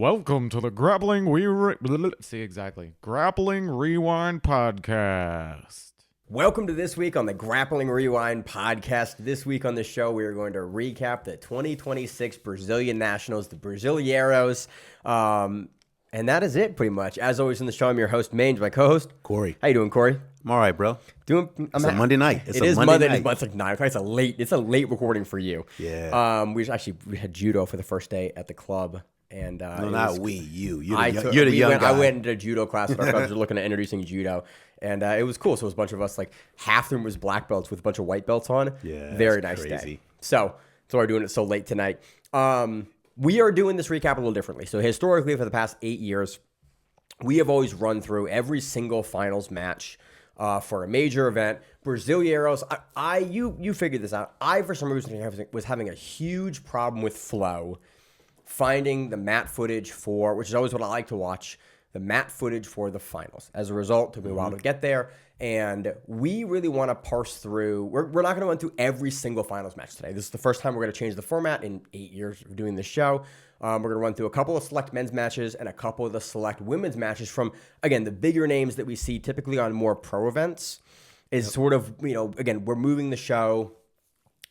Welcome to the Grappling Grappling Rewind Podcast. Welcome to this week on the Grappling Rewind Podcast. This week on the show, we are going to recap the 2026 Brazilian Nationals, the Brasileiros. And that is it, pretty much. As always in the show, I'm your host, Mange, my co-host, Corey. How you doing, Corey? I'm all right, bro. It's a Monday night. It is Monday night. It's like 9 o'clock. It's a late recording for you. Yeah. We had judo for the first day at the club. And no, not we, you. You're the young guy. I went into judo class. Our clubs were looking at introducing judo. And it was cool. So it was a bunch of us, like half the room was black belts with a bunch of white belts on. Yeah. Very nice day. So we're doing it so late tonight. We are doing this recap a little differently. So historically, for the past 8 years, we have always run through every single finals match for a major event. Brasileiros, you figured this out. I, for some reason, was having a huge problem with flow, finding the mat footage for, which is always what I like to watch, the mat footage for the finals. As a result, it took me a while to get there. And we really want to parse through, we're not going to run through every single finals match today. This is the first time we're going to change the format in 8 years of doing this show. We're going to run through a couple of select men's matches and a couple of the select women's matches from, again, the bigger names that we see typically on more pro events. Is sort of, again, we're moving the show.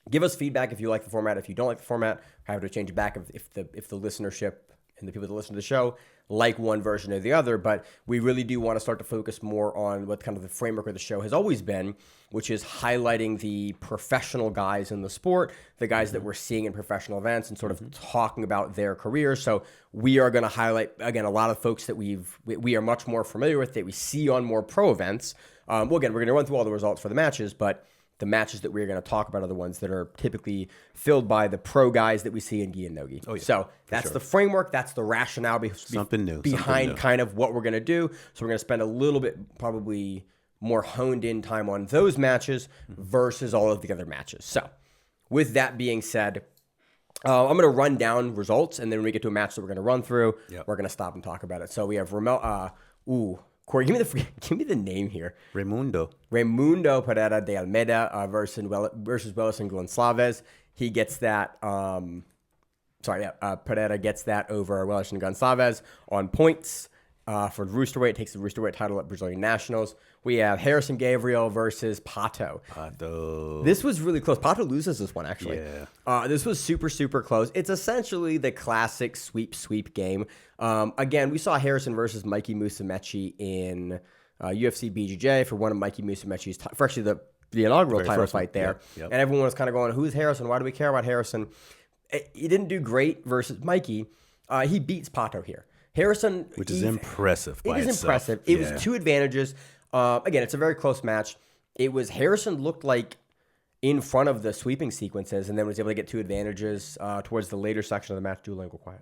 Give us feedback if you like the format. If you don't like the format, I have to change it back if the listenership and the people that listen to the show like one version or the other. But we really do want to start to focus more on what kind of the framework of the show has always been, which is highlighting the professional guys in the sport, the guys that we're seeing in professional events, and sort of talking about their careers. So we are going to highlight, again, a lot of folks that we are much more familiar with, that we see on more pro events. Well, again, we're going to run through all the results for the matches, but the matches that we're going to talk about are the ones that are typically filled by the pro guys that we see in gi and no-gi. Oh, yeah, so that's the framework. That's the rationale behind kind of what we're going to do. So we're going to spend a little bit probably more honed in time on those matches versus all of the other matches. So with that being said, I'm going to run down results, and then when we get to a match that we're going to run through, we're going to stop and talk about it. So we have Corey, give me the name here. Raimundo Pereira de Almeida versus Rerisson Gonçalves. He gets that. Pereira gets that over Rerisson Gonçalves on points for the roosterweight. Takes the roosterweight title at Brazilian Nationals. We have Rerisson Gabriel versus Pato. This was really close. Pato loses this one, actually. Yeah. This was super, super close. It's essentially the classic sweep game. Again, we saw Rerisson versus Mikey Musumeci in UFC BJJ for one of Mikey Musumeci's for actually the inaugural title fight there. And everyone was kind of going, who's Rerisson? Why do we care about Rerisson? He didn't do great versus Mikey. He beats Pato here. Rerisson, which is impressive by itself. It is impressive. It was two advantages. Again, it's a very close match. It was Rerisson looked like in front of the sweeping sequences, and then was able to get two advantages towards the later section of the match. Go quiet.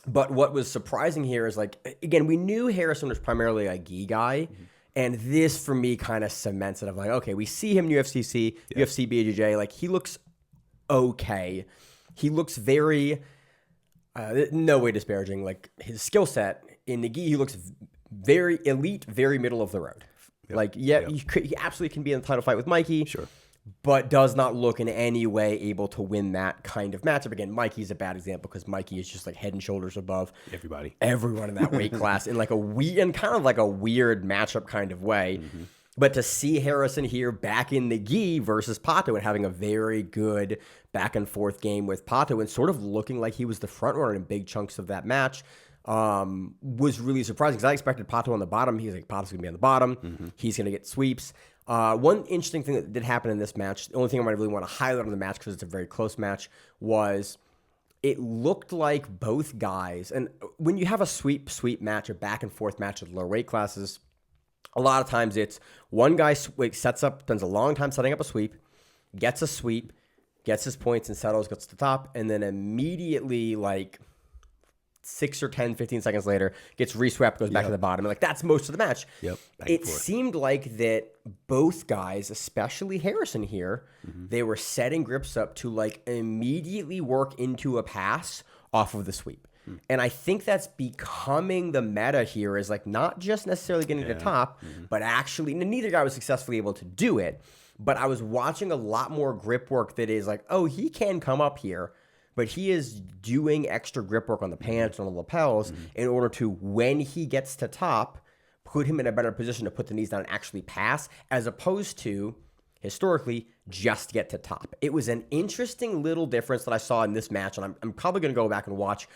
But what was surprising here is, like, again, we knew Rerisson was primarily a gi guy, and this for me kind of cements it. I'm like, okay, we see him in UFC BJJ, like he looks okay. He looks very, no way disparaging, like his skill set in the gi, he looks very elite, very middle of the road. He absolutely can be in the title fight with Mikey. Sure. But does not look in any way able to win that kind of matchup. Again, Mikey's a bad example because Mikey is just like head and shoulders above everyone in that weight class in like a weird matchup kind of way. But to see Rerisson here back in the gi versus Pato and having a very good back and forth game with Pato and sort of looking like he was the front runner in big chunks of that match was really surprising because I expected Pato on the bottom. He's like, Pato's going to be on the bottom. He's going to get sweeps. One interesting thing that did happen in this match, the only thing I might really want to highlight on the match because it's a very close match, was it looked like both guys, and when you have a sweep match, a back and forth match at lower weight classes, a lot of times it's one guy sets up, spends a long time setting up a sweep, gets a sweep, gets his points and settles, gets to the top, and then immediately, like 6 or 10, 15 seconds later, gets reswept, goes back to the bottom. And like, that's most of the match. It seemed like that both guys, especially Rerisson here, they were setting grips up to like immediately work into a pass off of the sweep. And I think that's becoming the meta here, is like not just necessarily getting to the top, but actually, neither guy was successfully able to do it. But I was watching a lot more grip work that is like, oh, he can come up here. but he is doing extra grip work on the pants and on the lapels in order to, when he gets to top, put him in a better position to put the knees down and actually pass, as opposed to, historically, just get to top. It was an interesting little difference that I saw in this match, and I'm probably going to go back and watch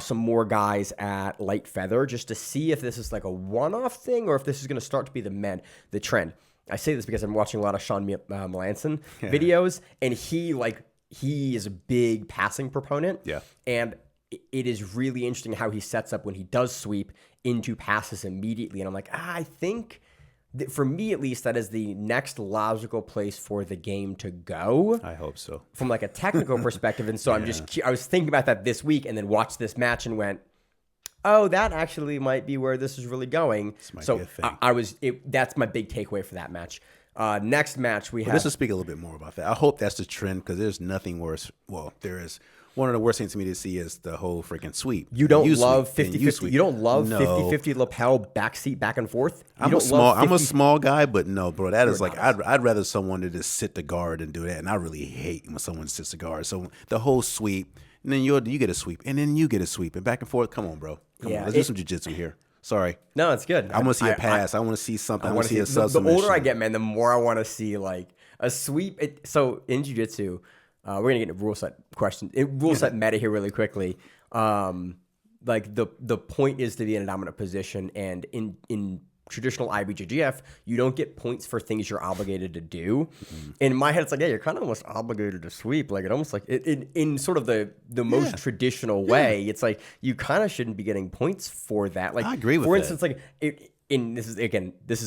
some more guys at light feather just to see if this is like a one-off thing or if this is going to start to be the trend. I say this because I'm watching a lot of Sean Melanson videos, and he is a big passing proponent. Yeah. And it is really interesting how he sets up when he does sweep into passes immediately. And I'm like, I think that for me, at least, that is the next logical place for the game to go. I hope so. From like a technical perspective. And so I was thinking about that this week and then watched this match and went, oh, that actually might be where this is really going. So that's my big takeaway for that match. Next match we have. Let's just speak a little bit more about that. I hope that's the trend because there's nothing worse. Well, there is. One of the worst things to me to see is the whole freaking sweep. You don't love 50-50. You don't love 50-50 lapel backseat back and forth. I'm a small guy, but no, bro. That is like I'd rather someone to just sit the guard and do that. And I really hate when someone sits the guard. So the whole sweep, and then you get a sweep, and then you get a sweep, and back and forth. Come on, bro. Come on. Let's do some jiu-jitsu here. Sorry. No, it's good. I want to see a pass. I want to see something. I want to see a submission. The older I get, man, the more I want to see like a sweep. So in jiu-jitsu, we're gonna get into rule set questions. Rule set meta here really quickly. Like the point is to be in a dominant position, and in traditional IBJJF, you don't get points for things you're obligated to do. In my head, it's like, yeah, you're kind of almost obligated to sweep. Like it almost like in sort of the most traditional way. It's like you kind of shouldn't be getting points for that. Like I agree with for that. instance, like this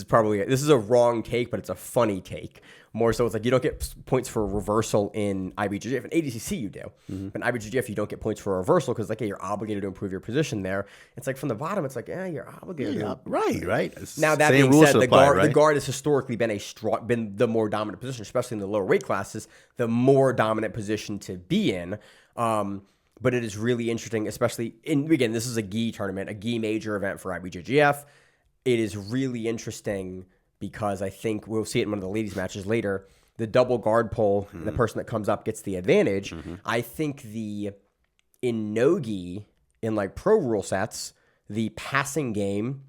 is a wrong take, but it's a funny take. More so, it's like you don't get points for a reversal in IBJJF. In ADCC, you do. But in IBJJF, you don't get points for a reversal because, like, hey, you're obligated to improve your position there. It's like from the bottom, it's like, yeah, you're obligated. Right. Now that being said, the guard has historically been the more dominant position, especially in the lower weight classes, the more dominant position to be in. But it is really interesting, especially again, this is a gi tournament, a gi major event for IBJJF. It is really interesting because I think we'll see it in one of the ladies' matches later. The double guard pull, the person that comes up gets the advantage. I think in no-gi, in like pro rule sets, the passing game,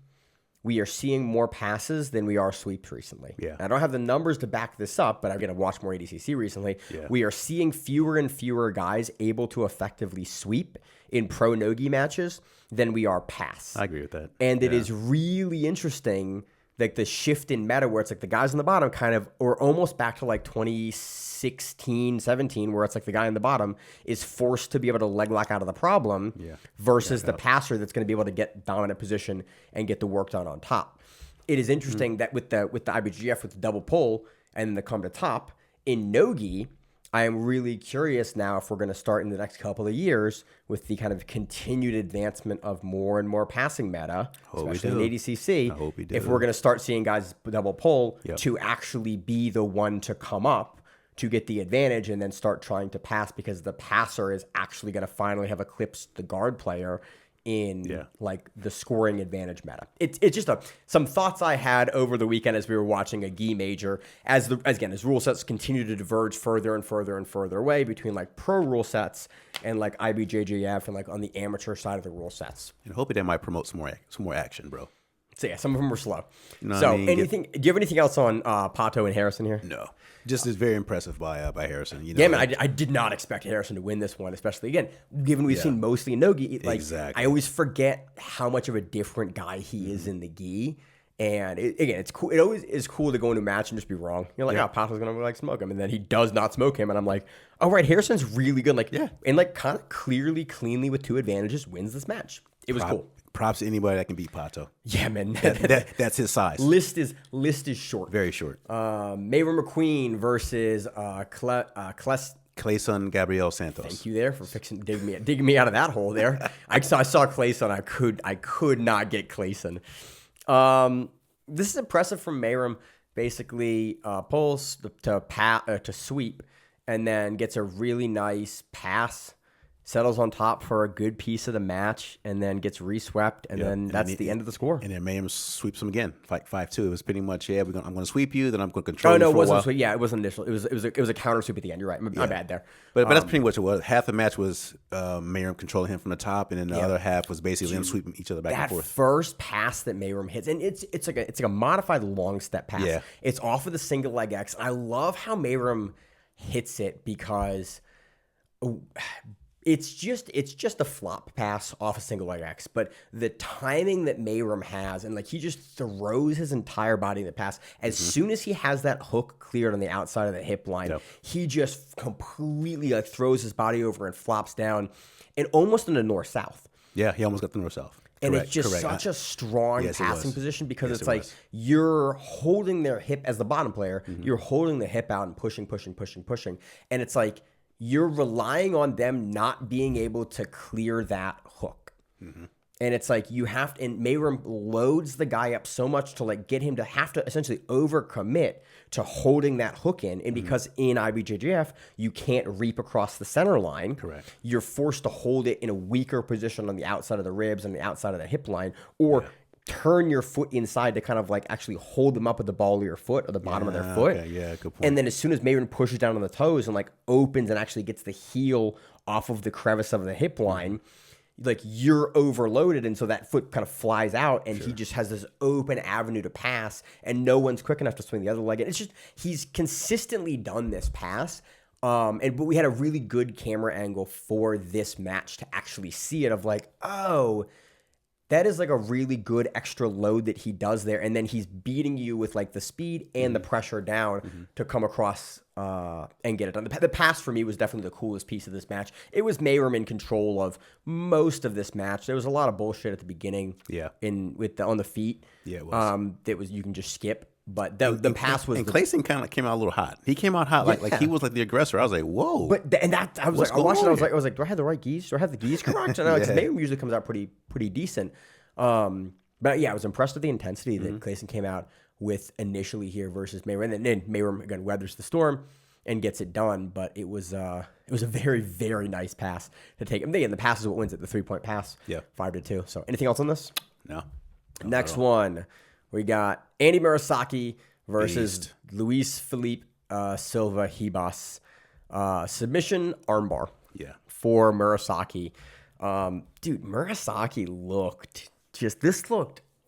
we are seeing more passes than we are sweeps recently. Yeah. I don't have the numbers to back this up, but I'm going to watch more ADCC recently. Yeah. We are seeing fewer and fewer guys able to effectively sweep in pro no-gi matches than we are pass. I agree with that. And it is really interesting, like the shift in meta where it's like the guys on the bottom kind of, or almost back to like 2016, 17, where it's like the guy on the bottom is forced to be able to leg lock out of the problem versus the passer that's going to be able to get dominant position and get the work done on top. It is interesting that with the IBGF, with the double pull and the come to top, in no-gi, I am really curious now if we're going to start in the next couple of years with the kind of continued advancement of more and more passing meta, especially in ADCC. I hope we do. If we're going to start seeing guys double pull to actually be the one to come up to get the advantage and then start trying to pass because the passer is actually going to finally have eclipsed the guard player in like the scoring advantage meta. It's just some thoughts I had over the weekend as we were watching a gi major as rule sets continue to diverge further and further and further away between like pro rule sets and like IBJJF and like on the amateur side of the rule sets. And hoping that might promote some more action, bro. So yeah, some of them were slow. Do you have anything else on Pato and Harrison here? No. Just is very impressive by Harrison. Yeah, man, I did not expect Harrison to win this one, especially, again, given we've seen mostly in no-gi. Like, exactly. I always forget how much of a different guy he is in the gi. And, it's cool. It always is cool to go into a match and just be wrong. You're like, Pato's going to, like, smoke him. And then he does not smoke him. And I'm like, oh, right, Harrison's really good. Like, and, like, kind of clearly, cleanly with 2 advantages wins this match. It was cool. Props to anybody that can beat Pato. Yeah, man. That's his size. List is short. Very short. Meyram Maquiné versus Cleison Gabriel Santos. Thank you there for digging me out of that hole there. I saw Cleison. I could not get Cleison. This is impressive from Meyram. Basically, pulls to sweep, and then gets a really nice pass settles on top for a good piece of the match, and then gets reswept, and then that's the end of the score. And then Meyram sweeps him again, like 5-2. It was pretty much, I'm going to sweep you, then I'm going to control you no, for it wasn't a while. sweep. Yeah, it wasn't initial. It was a counter sweep at the end. You're right. My bad there. But that's pretty much what it was. Half the match was Meyram controlling him from the top, and then the other half was basically them sweeping each other back and forth. That first pass that Meyram hits, and it's like a modified long step pass. Yeah. It's off of the single leg X. I love how Meyram hits it because it's just a flop pass off a single leg X, but the timing that Meyram has, and like he just throws his entire body in the pass. As soon as he has that hook cleared on the outside of the hip line, he just completely like throws his body over and flops down, and almost in a north-south. Yeah, he almost got the north-south. And it's just such a strong passing position because it's like you're holding their hip as the bottom player. You're holding the hip out and pushing. And it's like you're relying on them not being able to clear that hook. And it's like you have to, and Meyram loads the guy up so much to like get him to have to essentially overcommit to holding that hook in. And because in IBJJF, you can't reap across the center line. Correct. You're forced to hold it in a weaker position on the outside of the ribs and the outside of the hip line, or turn your foot inside to kind of like actually hold them up at the ball of your foot or the bottom of their foot. Yeah, good point. And then as soon as Meyram pushes down on the toes and like opens and actually gets the heel off of the crevice of the hip line, like you're overloaded, and so that foot kind of flies out, and he just has this open avenue to pass, and no one's quick enough to swing the other leg. And it's just he's consistently done this pass, but we had a really good camera angle for this match to actually see it of like, oh, that is like a really good extra load that he does there, and then he's beating you with like the speed and the pressure down to come across and get it done. The pass for me was definitely the coolest piece of this match. It was Meyram in control of most of this match. There was a lot of bullshit at the beginning, on the feet. Yeah, it was. That was you can just skip. But the pass was. And Cleison kind of came out a little hot. He came out hot, like he was like the aggressor. I was like, whoa. I watched it. I was like, do I have the right geese? Do I have the geese correct? And Meyram usually comes out pretty decent. But yeah, I was impressed with the intensity that Cleison came out with initially here versus Meyram. And then Meyram again weathers the storm and gets it done. But it was a very, very nice pass to take. And the pass is what wins it, the 3-point pass. Yeah, 5-2. So anything else on this? No. Next one. We got Andy Murasaki versus Luis Felipe Silva Ribas. Submission armbar. Yeah. For Murasaki. Dude, Murasaki looked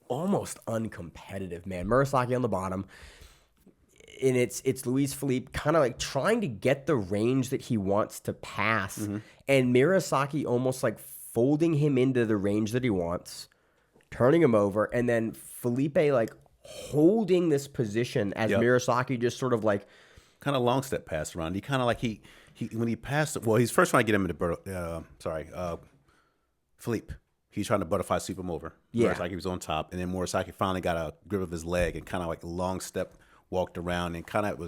almost uncompetitive, man. Murasaki on the bottom. And it's Luis Felipe kind of like trying to get the range that he wants to pass. And Murasaki almost like folding him into the range that he wants, turning him over, and then Felipe like holding this position as Murasaki just sort of like kind of long step pass around. He kind of like he when he passed it, well, he's first trying to get him into Felipe. He's trying to butterfly sweep him over. Yeah, like he was on top, and then Murasaki finally got a grip of his leg and kind of like a long step walked around and kind of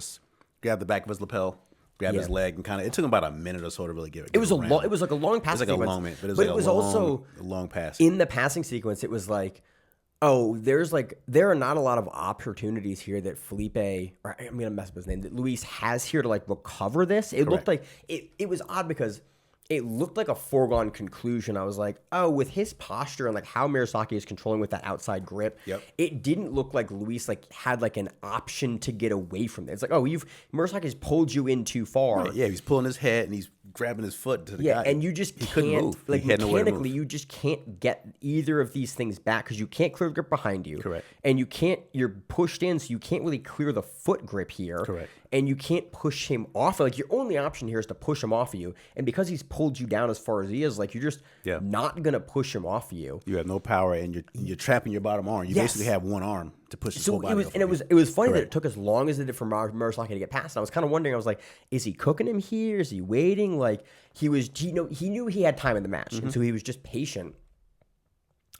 grabbed the back of his lapel. Grabbed his leg and kind of. It took him about a minute or so to really get it. It was like a long pass. It was like a long minute, but it was also a long pass. In the passing sequence, it was like, oh, there are not a lot of opportunities here that Felipe, or I'm gonna mess up his name, that Luis has here to like recover this. It looked like it was odd because it looked like a foregone conclusion. I was like, oh, with his posture and like how Murasaki is controlling with that outside grip, it didn't look like Luis like had like an option to get away from it. It's like, oh, Murasaki's pulled you in too far. Right, yeah, he's pulling his head and he's grabbing his foot to the guy. And you just can't move. Like mechanically, you just can't get either of these things back because you can't clear the grip behind you. Correct. And you're pushed in, so you can't really clear the foot grip here. Correct. And you can't push him off. Like your only option here is to push him off of you. And because he's pulled you down as far as he is, like you're just not gonna push him off of you. You have no power, and you're trapping your bottom arm. You basically have one arm to push his whole body off. And it was funny that it took as long as it did for Murasaki to get past. And I was kind of wondering. I was like, is he cooking him here? Is he waiting? Like he knew he had time in the match, and so he was just patient.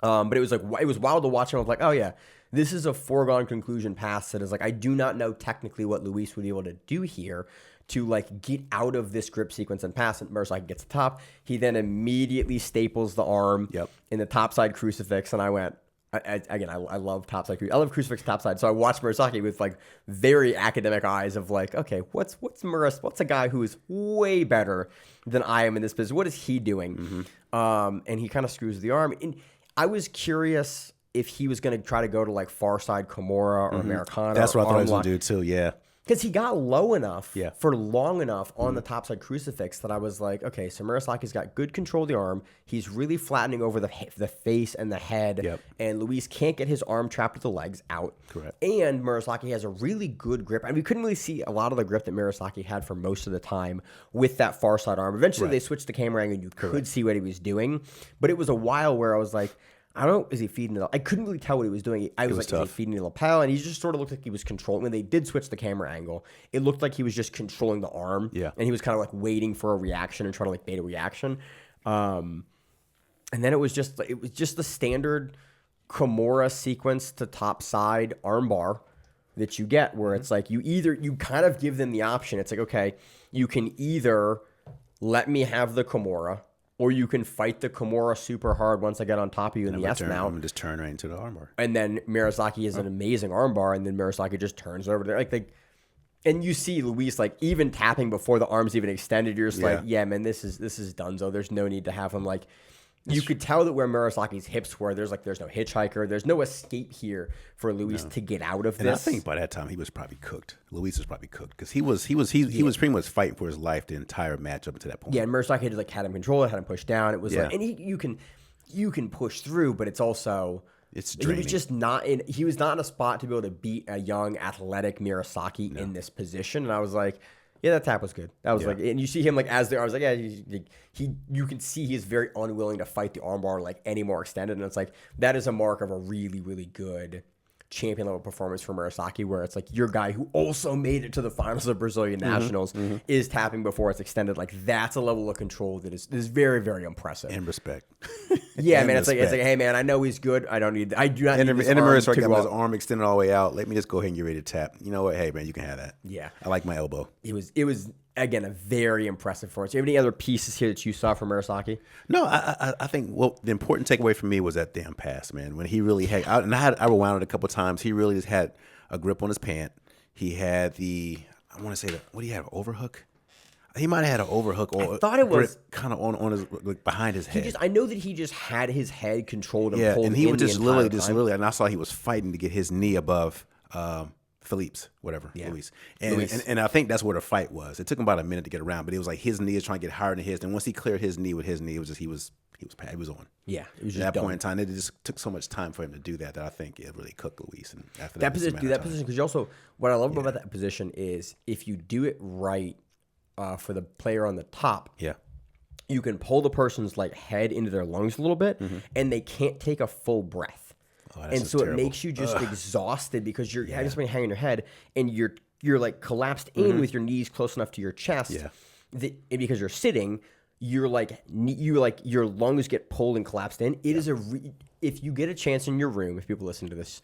But it was wild to watch him. I was like, oh yeah, this is a foregone conclusion pass that is like, I do not know technically what Luis would be able to do here to like get out of this grip sequence and pass. And Murasaki gets the top. He then immediately staples the arm in the topside crucifix. And I went, I love topside. I love crucifix topside. So I watched Murasaki with like very academic eyes of like, okay, what's a guy who is way better than I am in this business? What is he doing? And he kind of screws the arm. And I was curious if he was going to try to go to like far side Kimura or Americana. That's what I thought he was going to do too. Yeah. Because he got low enough Yeah. for long enough on the topside crucifix that I was like, okay, so Murasaki's got good control of the arm. He's really flattening over the face and the head. Yep. And Luis can't get his arm trapped with the legs out. Correct. And Murasaki has a really good grip. And we couldn't really see a lot of the grip that Murasaki had for most of the time with that far side arm. Eventually, they switched the camera angle and you could see what he was doing. But it was a while where I was like, I don't know, is he feeding it? I couldn't really tell what he was doing. I was like, tough. is he feeding the lapel? And he just sort of looked like he was controlling. When they did switch the camera angle, it looked like he was just controlling the arm. Yeah. And he was kind of like waiting for a reaction and trying to like bait a reaction. And then it was just the standard Kimura sequence to top side armbar that you get where it's like you kind of give them the option. It's like, okay, you can either let me have the Kimura, or you can fight the Kimura super hard once I get on top of you in the S mount. And just turn right into the armbar. And then Murasaki is an amazing armbar, and then Murasaki just turns over there. And you see Luis like even tapping before the arm's even extended. You're just like, yeah, man, this is donezo. There's no need to have him like. You could tell that where Murasaki's hips were, there's no hitchhiker. There's no escape here for Luis to get out of this. And I think by that time he was probably cooked. Luis was probably cooked because he was pretty much fighting for his life the entire match up until that point. Yeah, and Murasaki just had him control it, had him push down. It was like, and you can push through, but it's also draining. He was just not in. He was not in a spot to be able to beat a young, athletic Murasaki in this position. And I was like, yeah, that tap was good. That was like, and you see him like as there. I was like, yeah, you can see he is very unwilling to fight the armbar like any more extended, and it's like that is a mark of a really, really good champion level performance for Murasaki, where it's like your guy who also made it to the finals of Brazilian Nationals is tapping before it's extended. Like that's a level of control that is very, very impressive. And respect. Yeah, and man, it's like, hey, man, I know he's good. I do not need this and arm Murasaki to got go his up. arm extended all the way out. Let me just go ahead and get ready to tap. You know what? Hey, man, you can have that. Yeah. I like my elbow. It was again a very impressive performance. Do you have any other pieces here that you saw from Murasaki? No, I think the important takeaway for me was that damn pass, man. When he really had, I rewound it a couple of times. He really just had a grip on his pant. He had I want to say what do you have? Overhook. He might have had an overhook or I thought it was kind of on his like behind his head. I know that he just had his head controlled and pulled. And he in would the just entire literally, time. and I saw he was fighting to get his knee above Felipe's, whatever, Luis. And I think that's where the fight was. It took him about a minute to get around, but it was like his knee is trying to get higher than his. And once he cleared his knee with his knee, it was just he was on. Yeah, it was just at that done. point in time, it just took so much time for him to do that I think it really cooked Luis. And after That position, position, because you also what I love about that position is if you do it right for the player on the top, you can pull the person's like head into their lungs a little bit, and they can't take a full breath. And so it makes you just exhausted because you're having something hanging your head, and you're like collapsed in with your knees close enough to your chest. And because you're sitting, you're like your lungs get pulled and collapsed in. It is if you get a chance in your room, if people listen to this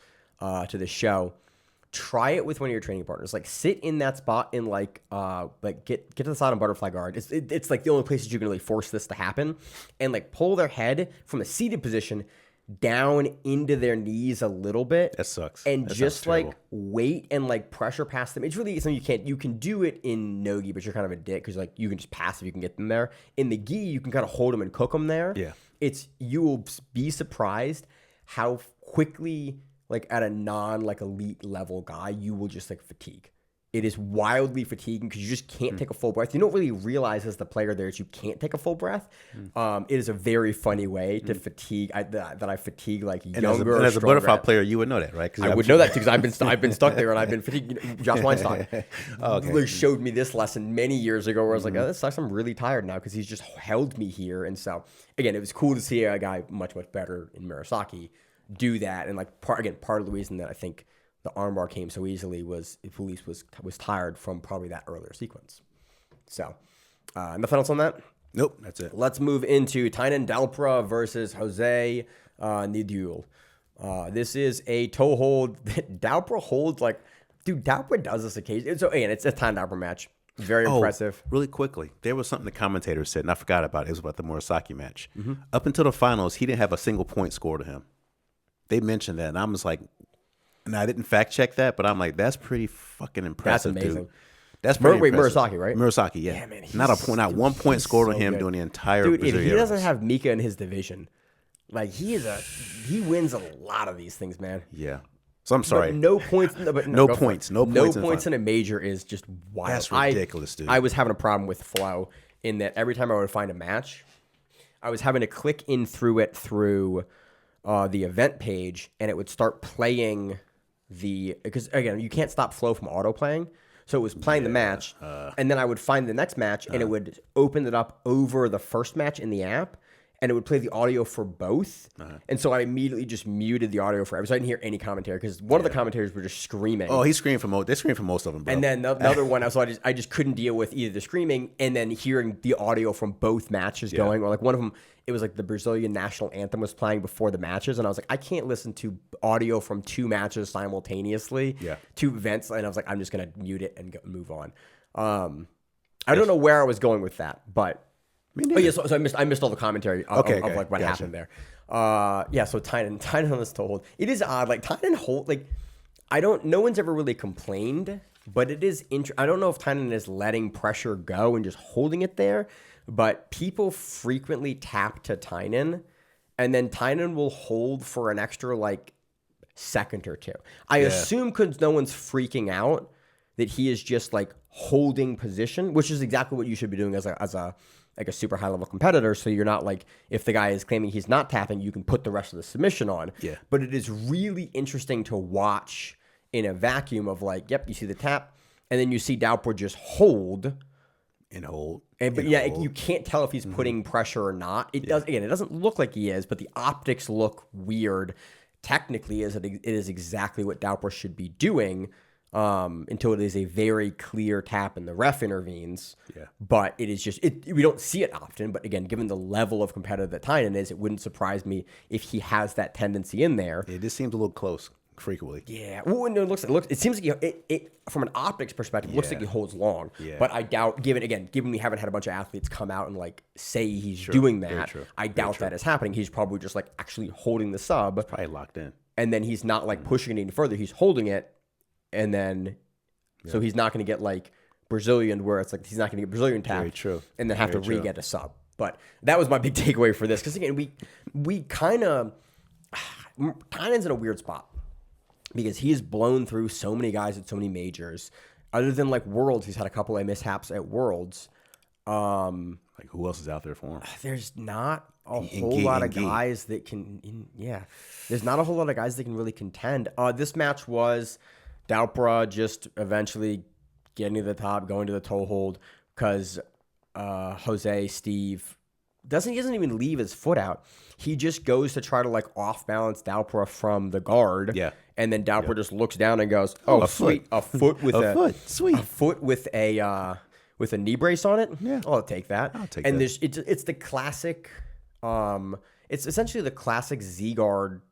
show, try it with one of your training partners. Like sit in that spot and like get to the side on butterfly guard. It's like the only place that you can really force this to happen, and like pull their head from a seated position down into their knees a little bit. That sucks. And That just sounds like terrible. wait and like pressure past them. It's really something you can do it in no-gi, but you're kind of a dick because like you can just pass if you can get them there. In the gi, you can kind of hold them and cook them there. Yeah. You will be surprised how quickly like at a non like elite level guy you will just like fatigue. It is wildly fatiguing because you just can't take a full breath. You don't really realize as the player there that you can't take a full breath. It is a very funny way to fatigue. That I fatigue like younger. And as a butterfly stronger- player, you would know that, right? I would know that too because I've been stuck there and I've been fatigued. Josh Weinstein really showed me this lesson many years ago where I was like, oh, this sucks. I'm really tired now because he's just held me here. And so again, it was cool to see a guy much better in Murasaki do that. And like part of the reason that I think the armbar came so easily was Felipe was tired from probably that earlier sequence. So, nothing else on that? Nope, that's it. Let's move into Tainan Dalpra versus José Ndulu. This is a toe hold that Dalpra holds like, dude, Dalpra does this occasionally. So again, it's a Tainan Dalpra match. Very impressive. Really quickly, there was something the commentator said, and I forgot about it. It was about the Murasaki match. Up until the finals, he didn't have a single point score to him. they mentioned that, and I'm just like, and I didn't fact check that, but I'm like, that's pretty fucking impressive. That's amazing. Dude. That's pretty impressive. Murasaki, right? Murasaki, yeah. Yeah, man, Not 1 point scored on him during the entire Dude, Brazilian if he doesn't have Mika in his division, like he wins a lot of these things, man. Yeah. So I'm sorry. But no points. No points in a major is just wild. That's ridiculous, dude. I was having a problem with flow in that every time I would find a match, I was having to click in through it through the event page, and it would start playing because again, you can't stop flow from auto playing. So it was playing the match, and then I would find the next match, and it would open it up over the first match in the app, and it would play the audio for both. And so I immediately just muted the audio for everyone, so I didn't hear any commentary because one of the commentators were just screaming. Oh, he's screaming for most. They scream for most of them, bro. And then another one, so I just couldn't deal with either the screaming and then hearing the audio from both matches going. Or like one of them, it was like the Brazilian national anthem was playing before the matches, and I was like, I can't listen to audio from two matches simultaneously, two events, and I was like, I'm just gonna mute it and move on. I don't know where I was going with that, but. So I missed all the commentary of like what happened there. So Tainan was told. It is odd. Like Tainan no one's ever really complained, but it is I don't know if Tainan is letting pressure go and just holding it there, but people frequently tap to Tainan, and then Tainan will hold for an extra like second or two. I assume because no one's freaking out that he is just like holding position, which is exactly what you should be doing as a super high level competitor. So you're not like, if the guy is claiming he's not tapping, you can put the rest of the submission on. Yeah. But it is really interesting to watch in a vacuum of like, yep, you see the tap, and then you see Dalpra just hold. You can't tell if he's putting pressure or not. It doesn't look like he is, but the optics look weird. Technically, it is exactly what Dalpra should be doing. Until it is a very clear tap and the ref intervenes. Yeah. But it is just, we don't see it often. But again, given the level of competitor that Tainan is, it wouldn't surprise me if he has that tendency in there. It just seems a little close frequently. Yeah. Well, it seems like it from an optics perspective, looks like he holds long. Yeah. But I doubt, given we haven't had a bunch of athletes come out and like say he's doing that, I doubt that is happening. He's probably just like actually holding the sub. It's probably locked in. And then he's not like pushing it any further. He's holding it. And then, so he's not going to get like Brazilian, where it's like he's not going to get Brazilian tap, and then have to re-get a sub. But that was my big takeaway for this, because again, we kind of Tainan's in a weird spot because he's blown through so many guys at so many majors. Other than like Worlds, he's had a couple of mishaps at Worlds. Like who else is out there for him? There's not a whole lot of guys that can. There's not a whole lot of guys that can really contend. This match was Dalpra just eventually getting to the top, going to the toe hold, because José Steve doesn't even leave his foot out. He just goes to try to like off balance Dalpra from the guard. Yeah. And then Dalpra just looks down and goes, "Oh, sweet, a foot with a foot with a knee brace on it. Yeah, I'll take that. And it's the classic. It's essentially the classic Z guard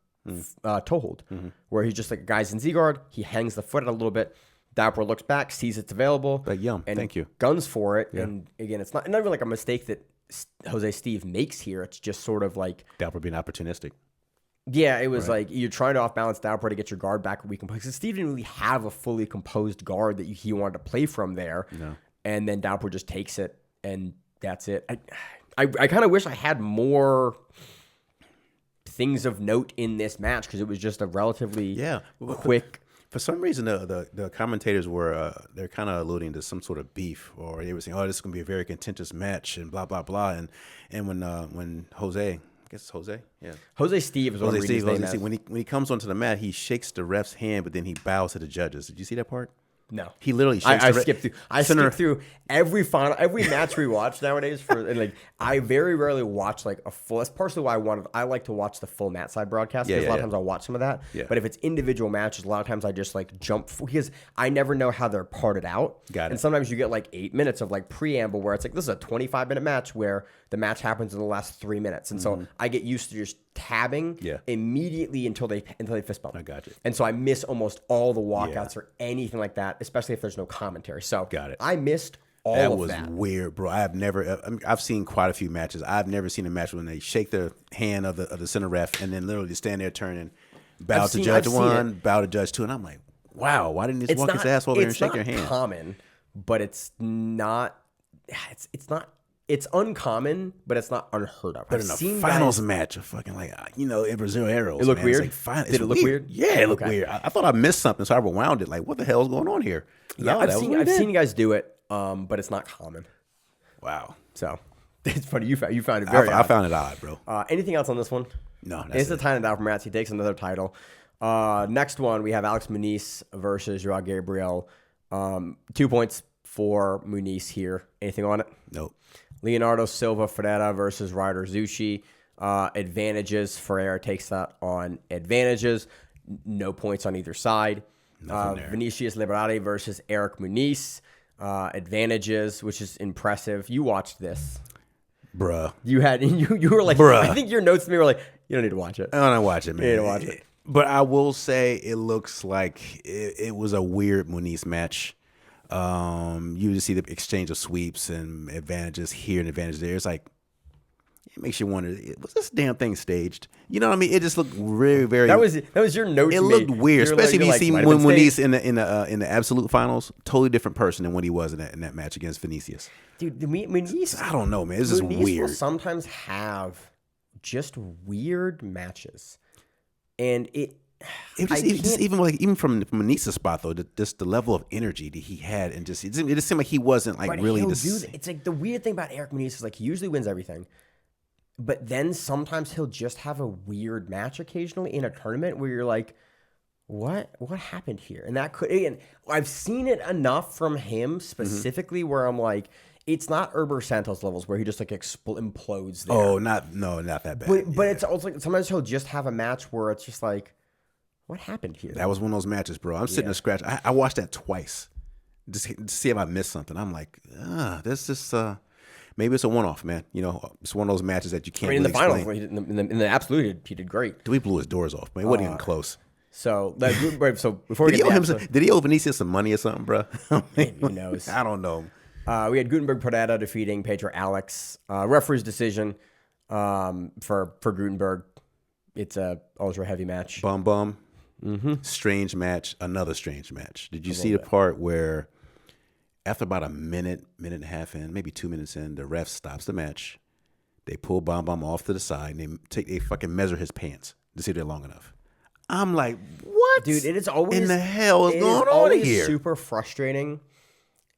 toe hold, where he's just like, guy's in Z guard, he hangs the foot out a little bit, Dalpra looks back, sees it's available, and thank you, guns for it. And again, it's not even like a mistake that José Steve makes here. It's just sort of like Dalpra being opportunistic. Yeah, it was like you're trying to off balance Dalpra to get your guard back recomposed, because Steve didn't really have a fully composed guard that he wanted to play from there. No. And then Dalpra just takes it, and that's it. I kind of wish I had more things of note in this match, because it was just a relatively quick. For some reason, the commentators were they're kind of alluding to some sort of beef, or they were saying, "Oh, this is going to be a very contentious match," and blah blah blah. And when Jose, I guess it's Jose, José Steve is what I'm reading his name as. When he comes onto the mat, he shakes the ref's hand, but then he bows to the judges. Did you see that part? No, he literally shakes I skipped through. I skipped through every match we watch nowadays. I very rarely watch like a full. That's partially why I like to watch the full mat side broadcast, because a lot of times I'll watch some of that. Yeah. But if it's individual matches, a lot of times I just like jump, because I never know how they're parted out. Got it. And sometimes you get like 8 minutes of like preamble, where it's like, this is a 25-minute match where the match happens in the last 3 minutes, and so I get used to just tabbing immediately until they fist bump. I got you. And so I miss almost all the walkouts or anything like that, especially if there's no commentary. So got it. I missed all of that. That was weird, bro. I've seen quite a few matches. I've never seen a match when they shake the hand of the center ref and then literally stand there turning. bow to judge one, bow to judge two, and I'm like, wow, why didn't he just walk his ass over there and shake your hand? It's not common, but it's not. It's uncommon, but it's not unheard of. But in a finals match of fucking in Brasileiros, it looked weird. Did it look weird? Yeah, it looked weird. I thought I missed something, so I rewound it. Like, what the hell is going on here? Yeah, I've seen guys do it, but it's not common. Wow. So it's funny. You found it very odd. I found it odd, bro. Anything else on this one? No, it's the Tainan Dalpra match. He takes another title. Next one, we have Alex Munis versus João Gabriel. 2 points for Munis here. Anything on it? Nope. Leonardo Silva versus Rider Zuchi. Advantages. Ferreira takes that on advantages. No points on either side. Vinicius Liberati versus Eric Muniz. Advantages, which is impressive. You watched this. Bruh. You were like, bruh. I think your notes to me were like, you don't need to watch it. I don't watch it, man. You need to watch it. But I will say it looks like it was a weird Muniz match. You just see the exchange of sweeps and advantages here and advantages there. It's like, it makes you wonder, was this damn thing staged? You know what I mean? It just looked very, very. That was your note. It looked weird, especially if you see when Muniz in the absolute finals, totally different person than what he was in that match against Vinicius. Dude, Muniz. I don't know, man. It's just weird. Will sometimes have just weird matches, and even from Muniz's spot though, just the level of energy that he had, and just it just seemed like he wasn't like really It's like the weird thing about Eric Muniz is like he usually wins everything, but then sometimes he'll just have a weird match occasionally in a tournament where you're like, what happened here? And I've seen it enough from him specifically where I'm like, it's not Oliveira Santos levels where he just like implodes there. Oh, not that bad. But it's also like sometimes he'll just have a match where it's just like, what happened here? That was one of those matches, bro. I'm sitting there scratch. I watched that twice just to see if I missed something. I'm like, this just maybe it's a one-off, man. You know, it's one of those matches that you can't. In the finals, explain. in the absolute, he did great. Dude, he blew his doors off, man. It wasn't even close. So before did he owe Vinicius some money or something, bro? Who knows? I don't know. We had Gutenberg Pradetta defeating Pedro Alex. Referee's decision for Gutenberg. It's a ultra heavy match. Bum. Strange match. Another strange match. Did you see the part where after about a minute and a half in, maybe 2 minutes in, the ref stops the match. They pull Bum off to the side and they fucking measure his pants to see if they're long enough. I'm like, what? Dude, it is always in the hell is going on here? Super frustrating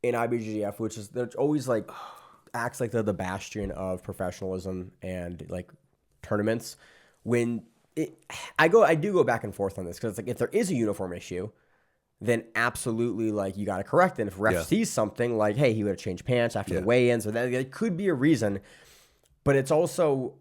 in IBJJF, which is they're always like acts like they're the bastion of professionalism and like tournaments. When I do go back and forth on this because it's like if there is a uniform issue, then absolutely like you got to correct it. And if ref sees something like, hey, he would have changed pants after the weigh-ins, or that could be a reason. But it's also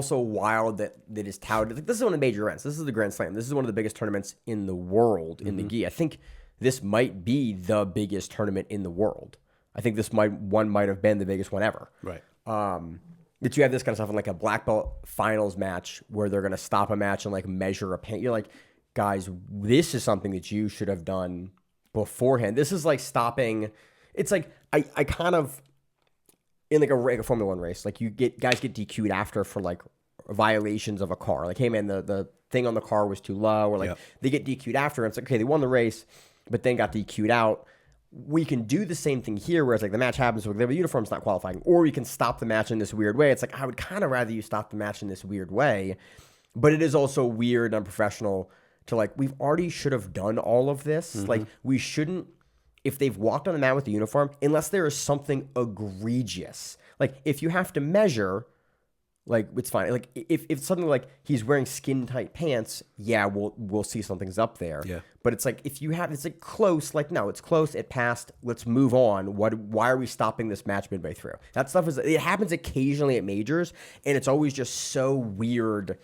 wild that is touted. Like, this is one of the major events. This is the Grand Slam. This is one of the biggest tournaments in the world in the gi. I think this might be the biggest tournament in the world. I think this might have been the biggest one ever. Right. That you have this kind of stuff in like a black belt finals match where they're going to stop a match and like measure a pant. You're like, guys, this is something that you should have done beforehand. This is like stopping. It's like I kind of in like a Formula One race, like guys get DQ'd after for like violations of a car. Like, hey man, the thing on the car was too low, or like they get DQ'd after. And it's like, okay, they won the race, but then got DQ'd out. We can do the same thing here, where it's like the match happens, so the uniform's not qualifying, or we can stop the match in this weird way. It's like, I would kind of rather you stop the match in this weird way, but it is also weird and unprofessional to like, we've already should have done all of this. Like, we shouldn't, if they've walked on the mat with the uniform, unless there is something egregious. Like, if you have to measure, like, it's fine. Like, if something like he's wearing skin tight pants, yeah, we'll see something's up there. Yeah. But it's like, if you have, it's like close, like, no, it's close, it passed, let's move on. Why are we stopping this match midway through? That stuff it happens occasionally at majors, and it's always just so weird,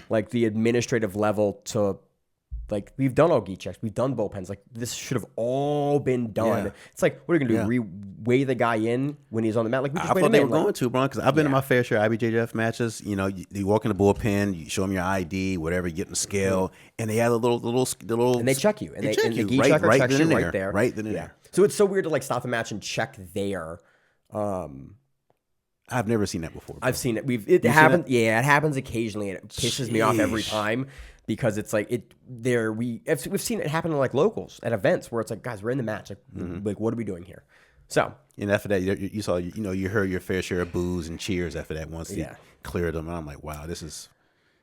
like the administrative level to, like, we've done all gi checks, we've done bullpens, like, this should have all been done. Yeah. It's like, what are you gonna do? Re-weigh the guy in when he's on the mat? Like, we just I thought they were going to, bro, because I've been in my fair share of IBJJF matches. You know, you walk in the bullpen, you show them your ID, whatever, you get in the scale, and they have the little, and they check you, and they check you the gi right checker checks you there, right there, right then and there. So it's so weird to like stop the match and check there. I I've never seen that before. Bro. I've seen it. It happens. Yeah, it happens occasionally, and it pisses me off every time because it's like we've seen it happen to like locals at events where it's like, guys, we're in the match. Like what are we doing here? So. And after that, you saw, you heard your fair share of boos and cheers after that once he cleared them. And I'm like, wow, this is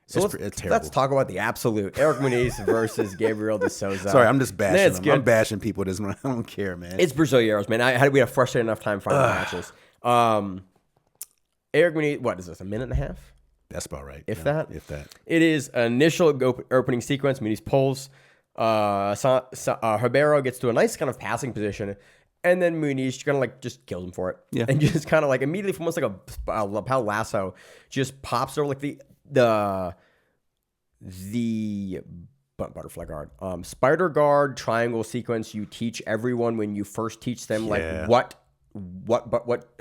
it's terrible. Let's talk about the absolute. Eric Munis versus Gabriel de Souza. Sorry, I'm just bashing them. I'm bashing people this morning. I don't care, man. It's Brasileiros, man. We had a frustrated enough time finding matches. Eric Munis, what is this, a minute and a half? That's about right. If that. It is an initial opening sequence. Munis pulls. Ribeiro gets to a nice kind of passing position. And then Munis kind of like just kills him for it. Yeah. And just kind of like immediately from almost like a lapel lasso, just pops over like the butterfly guard. Spider guard triangle sequence you teach everyone when you first teach them like not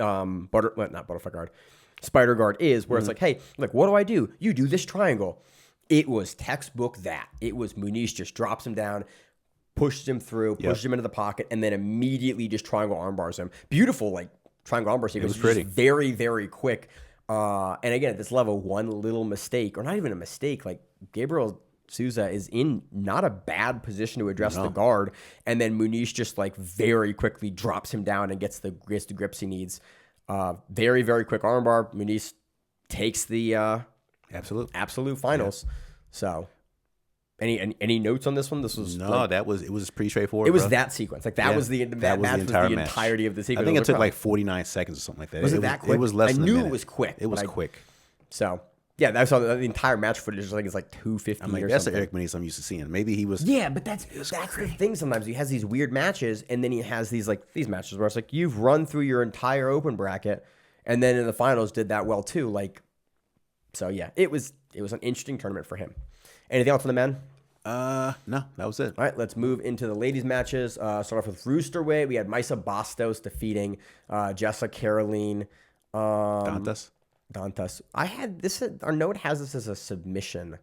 butterfly guard. Spider guard is where it's like, hey, like what do I do? You do this triangle. It was textbook that. It was Munis just drops him down, pushes him through, pushes him into the pocket, and then immediately just triangle armbars him. Beautiful, like triangle armbar sequence. It was pretty. Very, very quick. And again, at this level, one little mistake, or not even a mistake, like Gabriel Souza is in not a bad position to address the guard, and then Munis just like very quickly drops him down and gets the grips he needs. Very, very quick armbar. Munis takes the absolute finals. Yeah. So. Any notes on this one? This was it was pretty straightforward. It was that sequence. Like that was the entirety of the sequence. I think it took like 49 seconds or something like that. Was it that quick? It was less than a minute. I knew it was quick. It was quick. So yeah, that's all. The entire match footage. I think it's like 250. I'm like, that's the Eric Munis I'm used to seeing. Maybe he was. Yeah, but that's the thing. Sometimes he has these weird matches, and then he has these matches where it's like you've run through your entire open bracket, and then in the finals did that well too. Like, so yeah, it was an interesting tournament for him. Anything else on the men? No, that was it. All right, let's move into the ladies' matches. Start off with Roosterweight. We had Maisa Bastos defeating Jessica Caroline Dantas. I had this. Our note has this as a submission.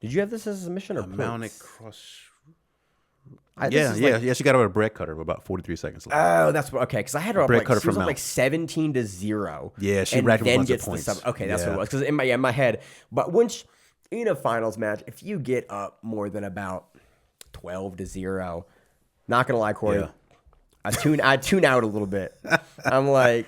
Did you have this as a submission or mounted cross? She got her a bread cutter of about 43 seconds left. Oh, that's what. Okay, because I had her up like, she was up like 17-0. Yeah, she racked up a bunch of points. Okay, that's what it was. Because in my head, but once in a finals match, if you get up more than about 12-0, not gonna lie, Corey, I tune out a little bit. I'm like,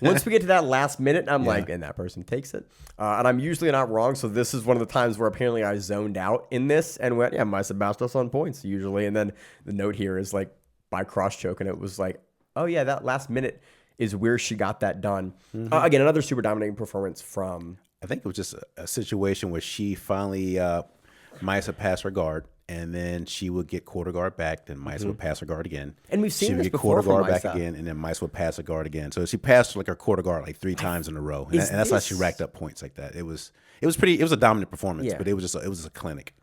once we get to that last minute, I'm like, and that person takes it. And I'm usually not wrong, so this is one of the times where apparently I zoned out in this and went, Maisa Bastos on points usually. And then the note here is like by cross choke, and it was like, oh yeah, that last minute is where she got that done. Again, another super dominating performance from. I think it was just a situation where she finally Maisa passed her guard, and then she would get quarter guard back. Then Maisa would pass her guard again, and we've seen this She before. would get quarter guard back again, and then Maisa would pass her guard again. So she passed like her quarter guard like 3 times in a row, and that's how she racked up points like that. It was a dominant performance, but it was a clinic.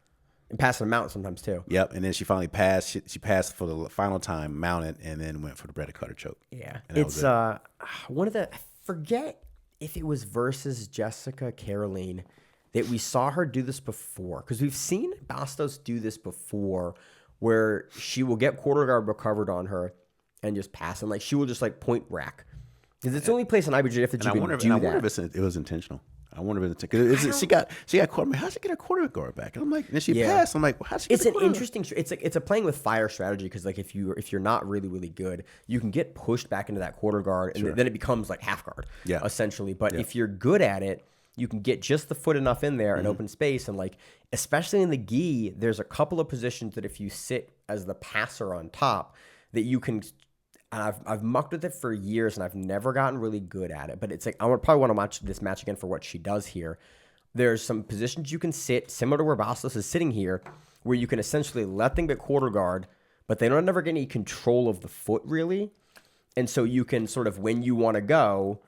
And passing them out sometimes too. Yep, and then she finally passed. She passed for the final time, mounted, and then went for the breaded cutter choke. Yeah, it's one of the. I forget if it was versus Jessica Caroline that we saw her do this before, because we've seen Bastos do this before, where she will get quarter guard recovered on her and just pass, and like she will just like point rack, because it's the only place in IBJJF that you can do that. I wonder if it was intentional. I wonder if it's intentional. She got quarter. How'd she get her quarter guard back? And I'm like, and she passed. I'm like, well, how'd she get It's an interesting. It's a playing with fire strategy, because like if you're not really really good, you can get pushed back into that quarter guard, and then it becomes like half guard, essentially. But if you're good at it, you can get just the foot enough in there and open space, and like especially in the gi, there's a couple of positions that if you sit as the passer on top, that you can. And I've mucked with it for years, and I've never gotten really good at it. But it's like I would probably want to watch this match again for what she does here. There's some positions you can sit similar to where Bastos is sitting here, where you can essentially let them get quarter guard, but they don't ever get any control of the foot really, and so you can sort of when you want to go,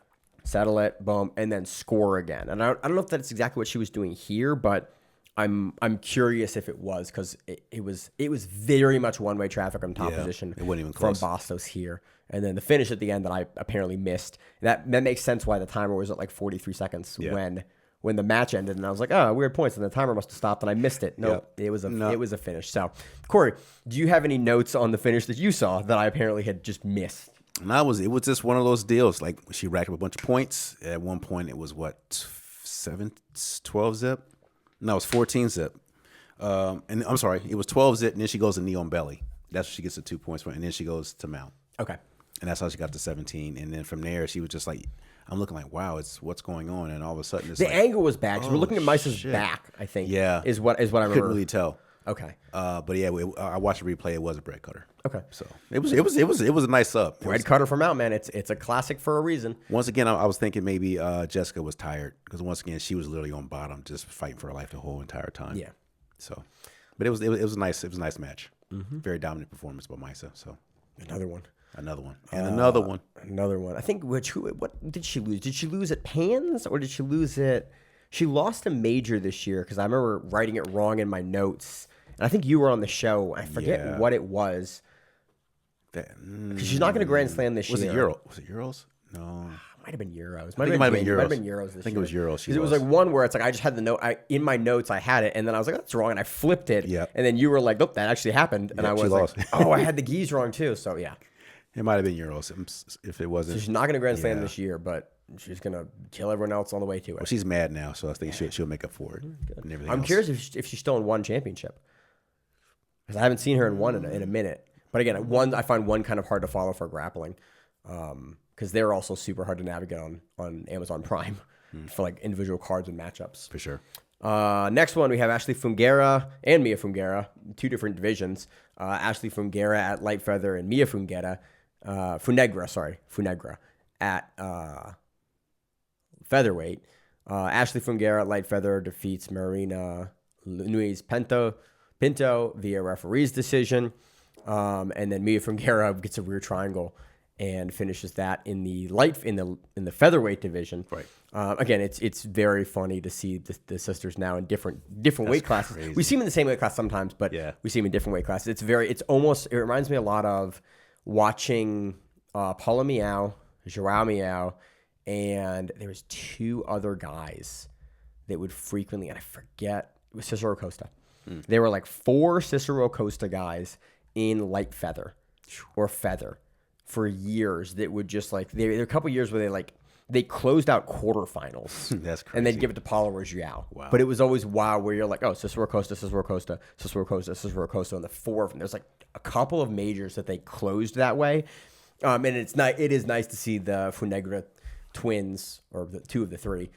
settle it, boom, and then score again. And I don't know if that's exactly what she was doing here, but I'm curious if it was, because it was very much one-way traffic on top position. It wasn't even close from Bastos here, and then the finish at the end that I apparently missed. That makes sense why the timer was at like 43 seconds when the match ended, and I was like, oh, weird points, and the timer must have stopped, and I missed it. Nope, it was a finish. So, Corey, do you have any notes on the finish that you saw that I apparently had just missed? And it was just one of those deals. Like she racked up a bunch of points. At one point, it was 12 zip. No, it was 14 zip. And I'm sorry, it was 12 zip. And then she goes to knee on belly. That's where she gets the 2 points from. And then she goes to mount. Okay. And that's how she got to 17. And then from there, she was just like, I'm looking like, wow, what's going on? And all of a sudden, it's the angle was bad. We're looking at Meisa's back, I think. Yeah, is what I remember. Couldn't really tell. Okay. But yeah, I watched the replay. It was a bread cutter. Okay. So it was a nice sub. Bread cutter from out, man. It's a classic for a reason. Once again, I was thinking maybe Jessica was tired because once again she was literally on bottom, just fighting for her life the whole entire time. Yeah. So, but it was a nice nice match. Mm-hmm. Very dominant performance by Meisa. So another one. And another one. Another one. I think what did she lose? Did she lose at Pans or did she lose at? She lost a major this year because I remember writing it wrong in my notes. And I think you were on the show. I forget what it was. Because she's not going to Grand Slam this year. Was it Euros? No. Might have been Euros. Might have been Euros. Might have been Euros this year. I think it was Euros. Because it was like one where it's like I just had the note. In my notes, I had it. And then I was like, that's wrong. And I flipped it. Yep. And then you were like, nope, that actually happened. And I was lost. like, oh, I had the geese wrong too. So yeah. It might have been Euros if it wasn't. So she's not going to Grand Slam this year, but she's going to kill everyone else on the way to it. Well, she's mad now, so I think she'll make up for it. And everything I'm else. curious if she's still in one championship. Because I haven't seen her in one in a minute. But again, I find one kind of hard to follow for grappling. Because they're also super hard to navigate on Amazon Prime for like individual cards and matchups. For sure. Next one, we have Ashley Fungera and Mia Fungera, 2 different divisions. Ashley Fungera at light feather and Mia Funegra at featherweight. Ashley Fungera at light feather defeats Marina Nunes Pinto via referee's decision. And then Mia Fungera gets a rear triangle and finishes that in the featherweight division. Right. Again, it's very funny to see the sisters now in different weight classes. Crazy. We see them in the same weight class sometimes, but we see them in different weight classes. It reminds me a lot of watching Paula Miao, João Miao, and there was 2 other guys that would frequently, and I forget, it was Cicero Costa. There were like 4 Cicero Costa guys in light feather or feather for years that would just like, there were a couple years where they closed out quarterfinals. That's crazy. And they'd give it to Paula or João. Wow. But it was always where you're like, oh, Cicero Costa, Cicero Costa, Cicero Costa, Cicero Costa, and the 4 of them. There's like a couple of majors that they closed that way. And it is nice to see the Funegra twins, or the 2 of the 3,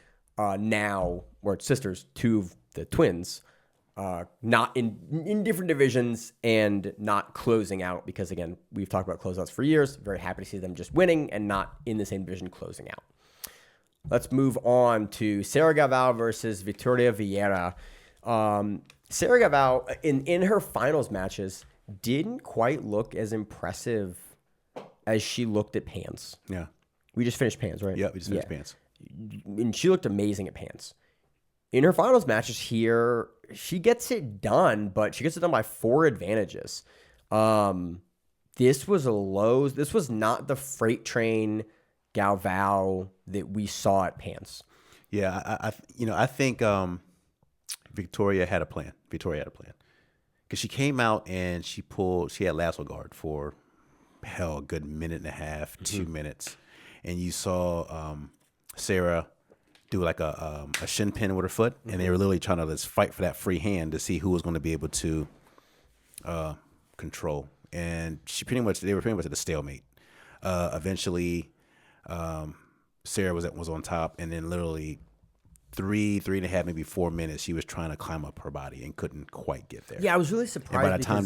now, or sisters, 2 of the twins, not in different divisions and not closing out, because again, we've talked about closeouts for years. Very happy to see them just winning and not in the same division closing out. Let's move on to Sarah Galvão versus Victoria Vieira. Sarah Galvão in her finals matches didn't quite look as impressive as she looked at Pans. Yeah. We just finished Pans, right? Yeah, we just finished Pans. And she looked amazing at Pans. In her finals matches here, she gets it done, but she gets it done by 4 advantages. This was not the freight train Galvão that we saw at Pans. Yeah, I think Victoria had a plan. Because she came out and she had lasso guard for a good minute and a half, 2 minutes. And you saw Sarah do like a shin pin with her foot, and they were literally trying to just fight for that free hand to see who was going to be able to control. And they were pretty much at a stalemate. Eventually, Sarah was on top, and then literally 3.5, maybe 4 minutes, she was trying to climb up her body and couldn't quite get there. Yeah, I was really surprised. And by the time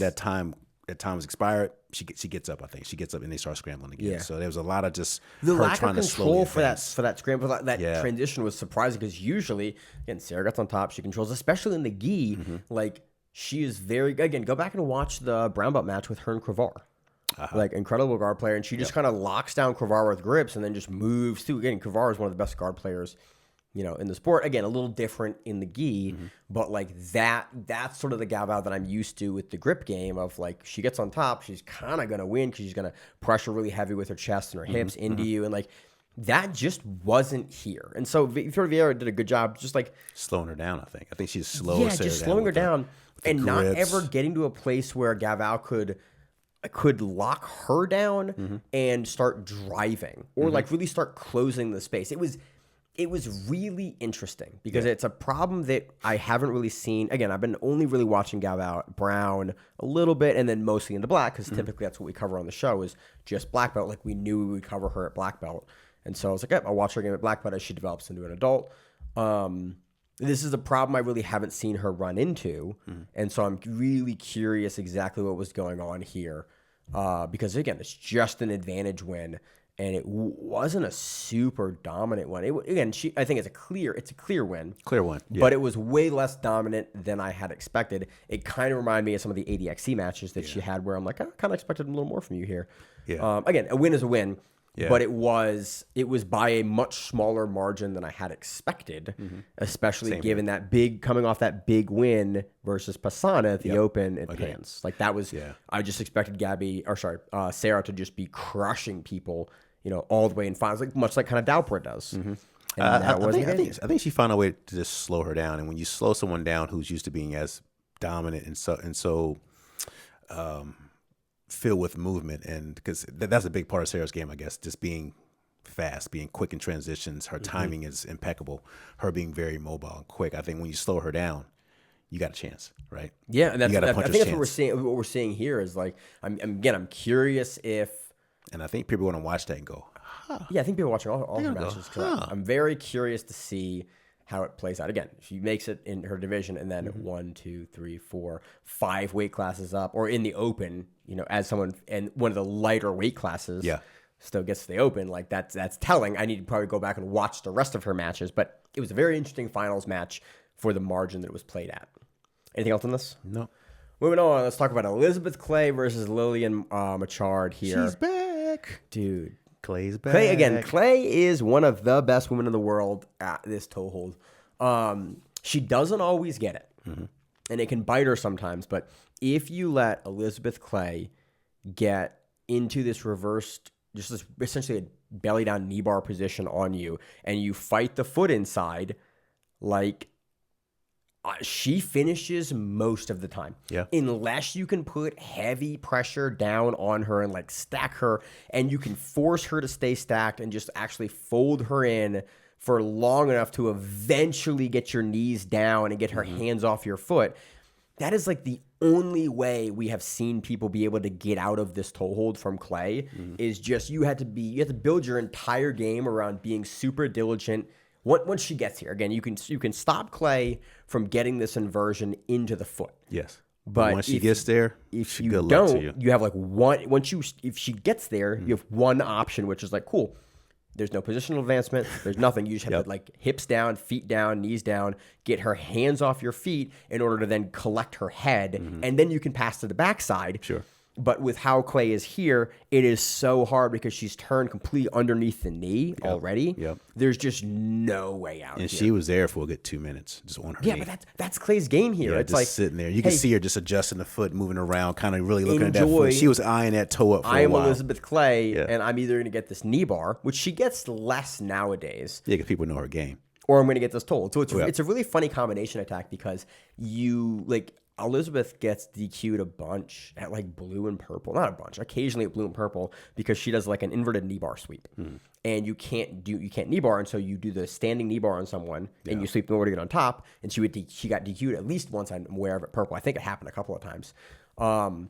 that time was expired, she gets up. I think she gets up and they start scrambling again. Yeah. So there was a lot of just the her lack trying of to slowly control for advance. that scramble, that transition was surprising, because usually, again, Sarah gets on top, she controls, especially in the gi. Like, she is very, again, go back and watch the brown belt match with her and Cravar. Like, incredible guard player, and she just kind of locks down Cravar with grips and then just moves through. Again, Cravar is one of the best guard players, in the sport. Again, a little different in the gi, but like that's sort of the Galvão that I'm used to with the grip game of, like, she gets on top, she's kind of going to win because she's going to pressure really heavy with her chest and her hips into you. And like, that just wasn't here. And so Victoria Vieira did a good job just like slowing her down, I think she's slow. Yeah, just slowing her down and not ever getting to a place where Galvão could could lock her down and start driving, or like really start closing the space. It was really interesting because it's a problem that I haven't really seen. Again, I've been only really watching Galvão Brown a little bit and then mostly into black because typically that's what we cover on the show is just black belt. Like we knew we would cover her at black belt. And so I was like, I'll watch her game at black belt as she develops into an adult. This is a problem I really haven't seen her run into. And so I'm really curious exactly what was going on here because, again, it's just an advantage win. And it wasn't a super dominant one. I think it's a clear win. Clear one. Yeah. But it was way less dominant than I had expected. It kind of reminded me of some of the ADXC matches that she had where I'm like, I kind of expected a little more from you here. Yeah. Again, a win is a win. Yeah. But it was by a much smaller margin than I had expected, especially given coming off that big win versus Pasana at the Open at Pans. Like that was, I just expected Sarah to just be crushing people, all the way in finals, like much like kind of Dalpra does. I think she found a way to just slow her down. And when you slow someone down who's used to being as dominant and so filled with movement, and because that's a big part of Sarah's game, I guess, just being fast, being quick in transitions. Her timing is impeccable. Her being very mobile and quick. I think when you slow her down, you got a chance, right? Yeah, and I think that's what we're seeing. What we're seeing here is like, I'm curious if, and I think people want to watch that and go, yeah, I think people are watching all her matches. I'm very curious to see how it plays out. Again, she makes it in her division and then 1, 2, 3, 4, 5 weight classes up, or in the Open, as someone and one of the lighter weight classes still gets to the Open. Like that's telling. I need to probably go back and watch the rest of her matches, but it was a very interesting finals match for the margin that it was played at. Anything else on this? No. Moving on, let's talk about Elizabeth Clay versus Lillian Machard here. She's back. Dude. Clay's back. Clay is one of the best women in the world at this toe hold. She doesn't always get it, and it can bite her sometimes. But if you let Elizabeth Clay get into this reversed, just this essentially a belly down knee bar position on you, and you fight the foot inside, like she finishes most of the time. Yeah. Unless you can put heavy pressure down on her and like stack her, and you can force her to stay stacked and just actually fold her in for long enough to eventually get your knees down and get her hands off your foot. That is like the only way we have seen people be able to get out of this toe hold from Clay is just you have to build your entire game around being super diligent. Once she gets here, again, you can stop Clay from getting this inversion into the foot. Yes, but once she gets there, if you don't, you have like one. If she gets there, you have one option, which is like cool. There's no positional advancement. There's nothing. You just have to like hips down, feet down, knees down, get her hands off your feet in order to then collect her head, and then you can pass to the backside. Sure. But with how Clay is here, it is so hard because she's turned completely underneath the knee already. Yep. There's just no way out. And here. she was there for a good 2 minutes, just on her knee. Yeah, but that's Clay's game here. Yeah, it's just like sitting there. You can see her just adjusting the foot, moving around, kind of really looking at that foot. She was eyeing that toe up for a while. Elizabeth Clay, and I'm either going to get this knee bar, which she gets less nowadays. Yeah, because people know her game. Or I'm going to get this toe hold. So it's a really funny combination attack because Elizabeth gets DQ'd a bunch at like blue and purple. Not a bunch, occasionally at blue and purple because she does like an inverted knee bar sweep. And you can't knee bar, and so you do the standing knee bar on someone and you sweep them over to get on top, and she got DQ'd at least once. I'm aware of it purple. I think it happened a couple of times. And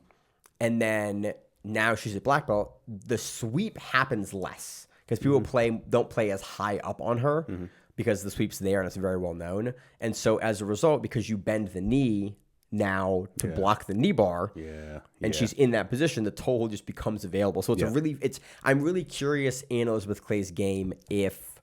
then now she's at black belt. The sweep happens less because people don't play as high up on her because the sweep's there and it's very well known. And so as a result, because you bend the knee now to block the knee bar, and she's in that position, the toe hold just becomes available. So I'm really curious in Elizabeth Clay's game if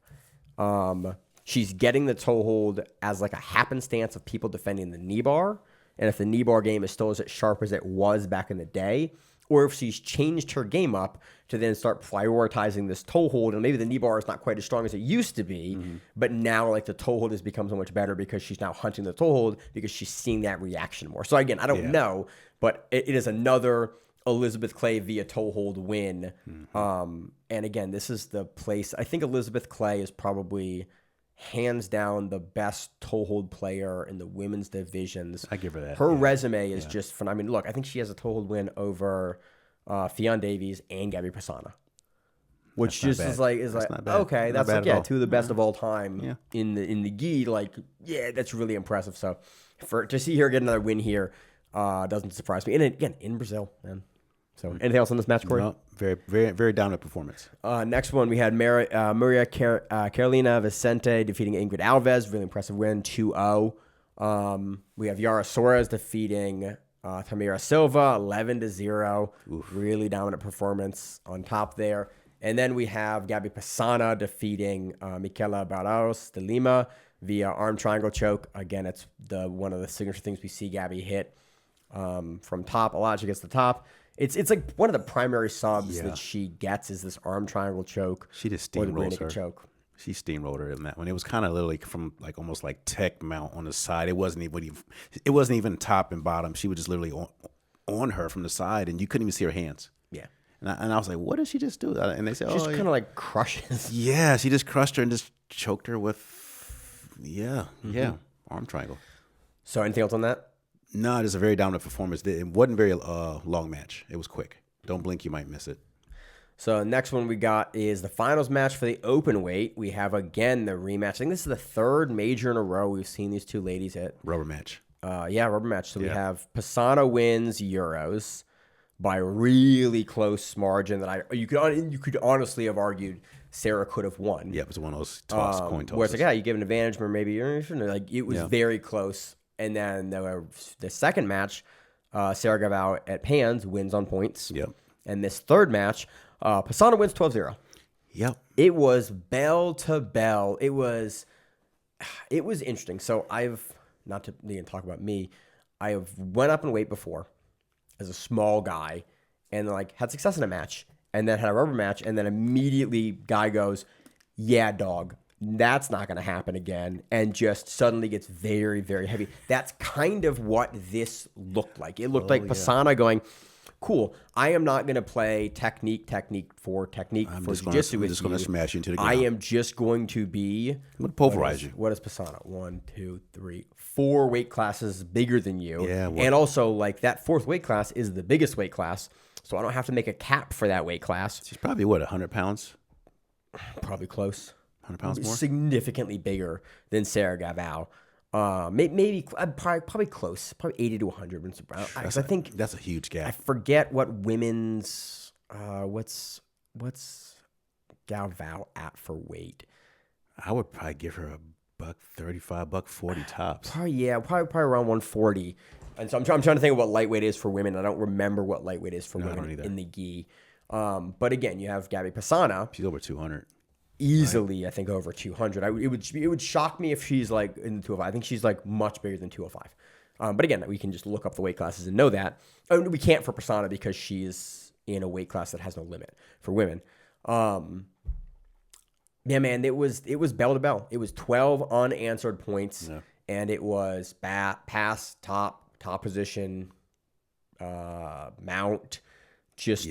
she's getting the toe hold as like a happenstance of people defending the knee bar, and if the knee bar game is still as sharp as it was back in the day, or if she's changed her game up to then start prioritizing this toe hold, and maybe the knee bar is not quite as strong as it used to be, but now like the toe hold has become so much better because she's now hunting the toe hold because she's seeing that reaction more. So again, I don't know, but it is another Elizabeth Clay via toe hold win. And again, this is the place. I think Elizabeth Clay is probably hands down the best toe hold player in the women's divisions. I give her that. Her resume is just phenomenal. I mean, look, I think she has a toe hold win over Fionn Davies, and Gabby Pisana. Which That's just not is bad. like Not okay, bad that's at like yeah, all. two of the best of all time Yeah. in the gi. Like that's really impressive. So to see her get another win here doesn't surprise me. And again, in Brazil, man. So anything else on this match, Corey? No, very, very, very dominant performance. Next one, we had Maria Carolina Vicente defeating Ingrid Alves. Really impressive win, 2-0. We have Yara Soares defeating Tamira Silva, 11-0. Really dominant performance on top there. And then we have Gabby Pisana defeating Michela Barros de Lima via arm triangle choke. Again, it's one of the signature things we see Gabby hit from top. A lot she gets the top. It's like one of the primary subs that she gets is this arm triangle choke. She just or the steamrolls naked her. choke. She steamrolled her in that one. It was kind of literally from like almost like tech mount on the side. It wasn't even top and bottom. She was just literally on her from the side, and you couldn't even see her hands. Yeah. And I was like, what did she just do? And they said, Just kind of like crushes. yeah, she just crushed her and just choked her with, arm triangle. So anything else on that? No, it is a very dominant performance. It wasn't very long match. It was quick. Don't blink, you might miss it. So next one we got is the finals match for the open weight. We have again the rematch. I think this is the third major in a row we've seen these two ladies hit. Rubber match. Rubber match. So we have Pisana wins Euros by a really close margin that you could honestly have argued Sarah could have won. Yeah, it was one of those coin tosses. Where it's like, yeah, you give an advantage, but maybe you shouldn't. Like it was very close. And then the second match, Sarah Gabriel at Pans wins on points. Yep. And this third match, Pisana wins 12-0. Yep. It was bell to bell. It was interesting. So not to even talk about me, I have went up in weight before as a small guy and like had success in a match and then had a rubber match and then immediately guy goes, yeah, dog, that's not going to happen again, and just suddenly gets very, very heavy. That's kind of what this looked like. It looked like Pisana going, cool, I am not going to play technique for jiu-jitsu with you. I'm just going to smash you into the ground. I am just going to be... I'm going to pulverize you. What is Pisana? 1, 2, 3, 4 weight classes bigger than you. Yeah. And also, like, that fourth weight class is the biggest weight class, so I don't have to make a cap for that weight class. She's probably, 100 pounds? Probably close. 100 pounds more? Significantly bigger than Sarah Gabriel. Maybe probably close, probably 80 to 100. I think that's a huge gap. I forget what women's what's Galvão at for weight. I would probably give her $135, $140 tops. Probably around 140. And so I'm trying to think of what lightweight is for women. I don't remember what lightweight is for women in the gi. But again, you have Gabby Pisana. She's over 200. Easily, I think over 200. It would shock me if she's like in the 205. I think she's like much bigger than 205. But again, we can just look up the weight classes and know that. We can't for Pisana because she's in a weight class that has no limit for women. Yeah, man, it was bell to bell. It was 12 unanswered points, and it was pass, top position, mount, just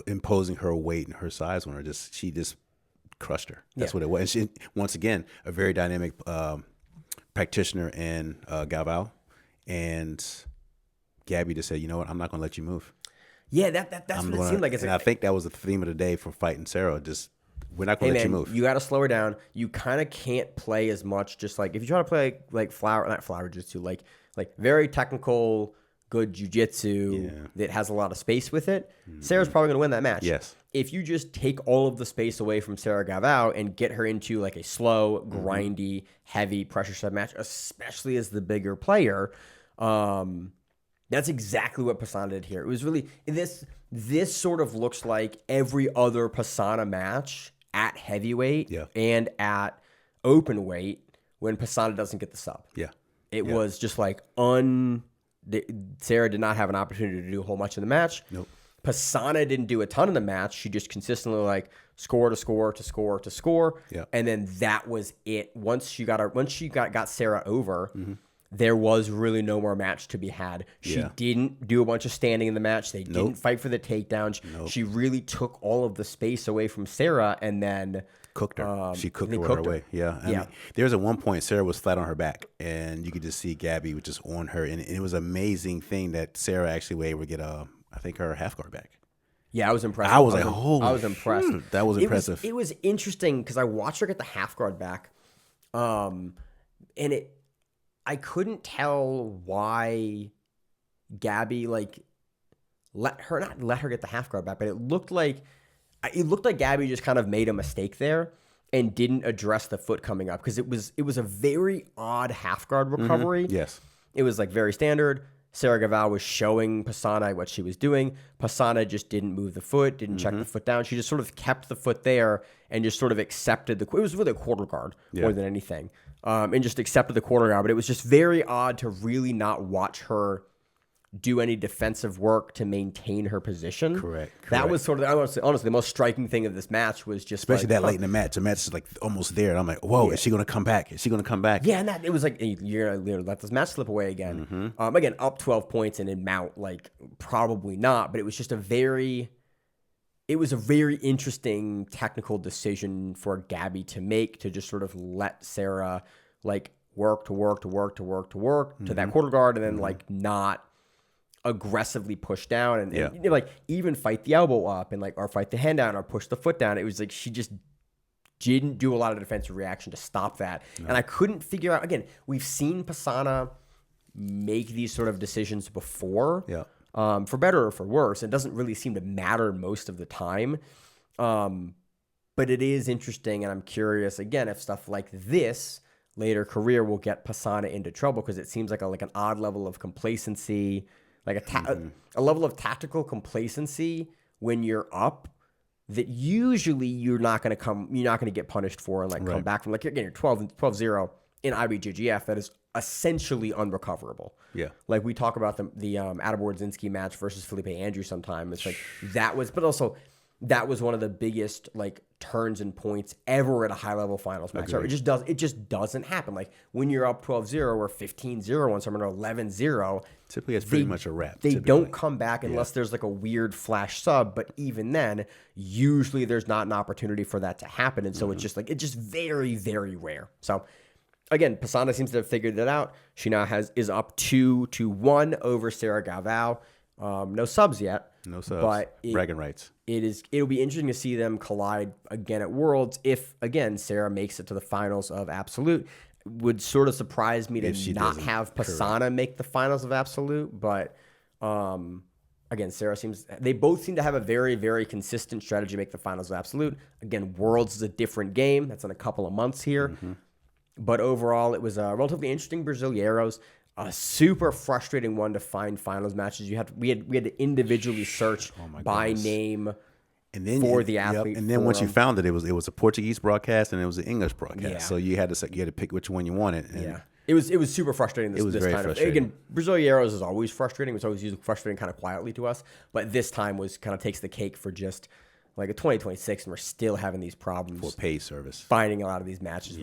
imposing her weight and her size on her. She just crushed her. That's what it was. And she, once again, a very dynamic practitioner in Galvão, and Gabby just said, "You know what? I'm not going to let you move." Yeah, that's what it seemed like. And I think that was the theme of the day for fighting Sarah. Just we're not going to let you move. You got to slow her down. You kind of can't play as much. Just like if you try to play like not flower jiu-jitsu, like very technical, good jiu-jitsu that has a lot of space with it. Sarah's probably going to win that match. Yes. If you just take all of the space away from Sarah Gabriel and get her into like a slow, grindy, heavy pressure set match, especially as the bigger player, that's exactly what Pisana did here. It was really this sort of looks like every other Pisana match at heavyweight and at open weight when Pisana doesn't get the sub. Yeah. It was just like Sarah did not have an opportunity to do a whole much in the match. Nope. Pisana didn't do a ton in the match. She just consistently like score to score to score to score. Yeah. And then that was it. Once she got Sarah over, there was really no more match to be had. She didn't do a bunch of standing in the match. They didn't fight for the takedowns. She really took all of the space away from Sarah and then cooked her. She cooked her cooked her way. Yeah. I mean, there was at one point Sarah was flat on her back, and you could just see Gabby was just on her, and it was an amazing thing that Sarah actually was able to get I think her half guard back. Yeah, I was impressed. I was like, holy I was impressed. That was impressive. It was interesting because I watched her get the half guard back, and I couldn't tell why Gabby let her get the half guard back, but it looked like Gabby just kind of made a mistake there and didn't address the foot coming up because it was a very odd half guard recovery. Yes, it was like very standard. Sarah Gaval was showing Pisana what she was doing. Pisana just didn't move the foot, didn't check the foot down. She just sort of kept the foot there and just sort of accepted it was really a quarter guard more than anything, and just accepted the quarter guard. But it was just very odd to really not watch her do any defensive work to maintain her position. Correct. That was sort of honestly the most striking thing of this match was just especially that late in the match. The match is like almost there, and I'm like, whoa, is she going to come back? Is she going to come back? Yeah, and it was like you're gonna let this match slip away again. Again, up 12 points and in mount, like probably not, but it was just a very interesting technical decision for Gabby to make to just sort of let Sarah like work to that quarter guard and then like not aggressively push down and you know, like even fight the elbow up and like or fight the hand down or push the foot down. It was like she just didn't do a lot of defensive reaction to stop that. No. And I couldn't figure out, again, we've seen Pisana make these sort of decisions before, for better or for worse. It doesn't really seem to matter most of the time. But it is interesting, and I'm curious, again, if stuff like this later career will get Pisana into trouble because it seems like an odd level of complacency, like a level of tactical complacency when you're up that usually you're not going to get punished for and come back from. Like again, you're 12-0 in IBJJF. That is essentially unrecoverable. Yeah. Like we talk about the Adibor Dzinski match versus Felipe Andrews sometime. It's like that was one of the biggest like turns and points ever at a high level finals match. So it just doesn't happen. Like when you're up 12-0 or 15-0 on someone or 11-0, typically it's pretty much a wrap. They don't come back unless there's like a weird flash sub, but even then, usually there's not an opportunity for that to happen. And so it's just very, very rare. So again, Pisana seems to have figured it out. She now is up 2-1 over Sarah Gaval. No subs yet. No subs. But bragging rights. It'll be interesting to see them collide again at Worlds if, again, Sarah makes it to the finals of Absolute. Would sort of surprise me to not have Pisana make the finals of Absolute. But, again, they both seem to have a very, very consistent strategy to make the finals of Absolute. Again, Worlds is a different game. That's in a couple of months here. Mm-hmm. But overall, it was a relatively interesting Brasileiros. A super frustrating one to find finals matches. We had to individually search by name for the athlete. Yep. And then once you found it was a Portuguese broadcast and it was an English broadcast. Yeah. So you had to pick which one you wanted. And it was super frustrating. This very time frustrating. Again, Brasileiros is always frustrating. It's always frustrating kind of quietly to us. But this time was kind of takes the cake for just like a 2026, and we're still having these problems for pay service. Finding a lot of these matches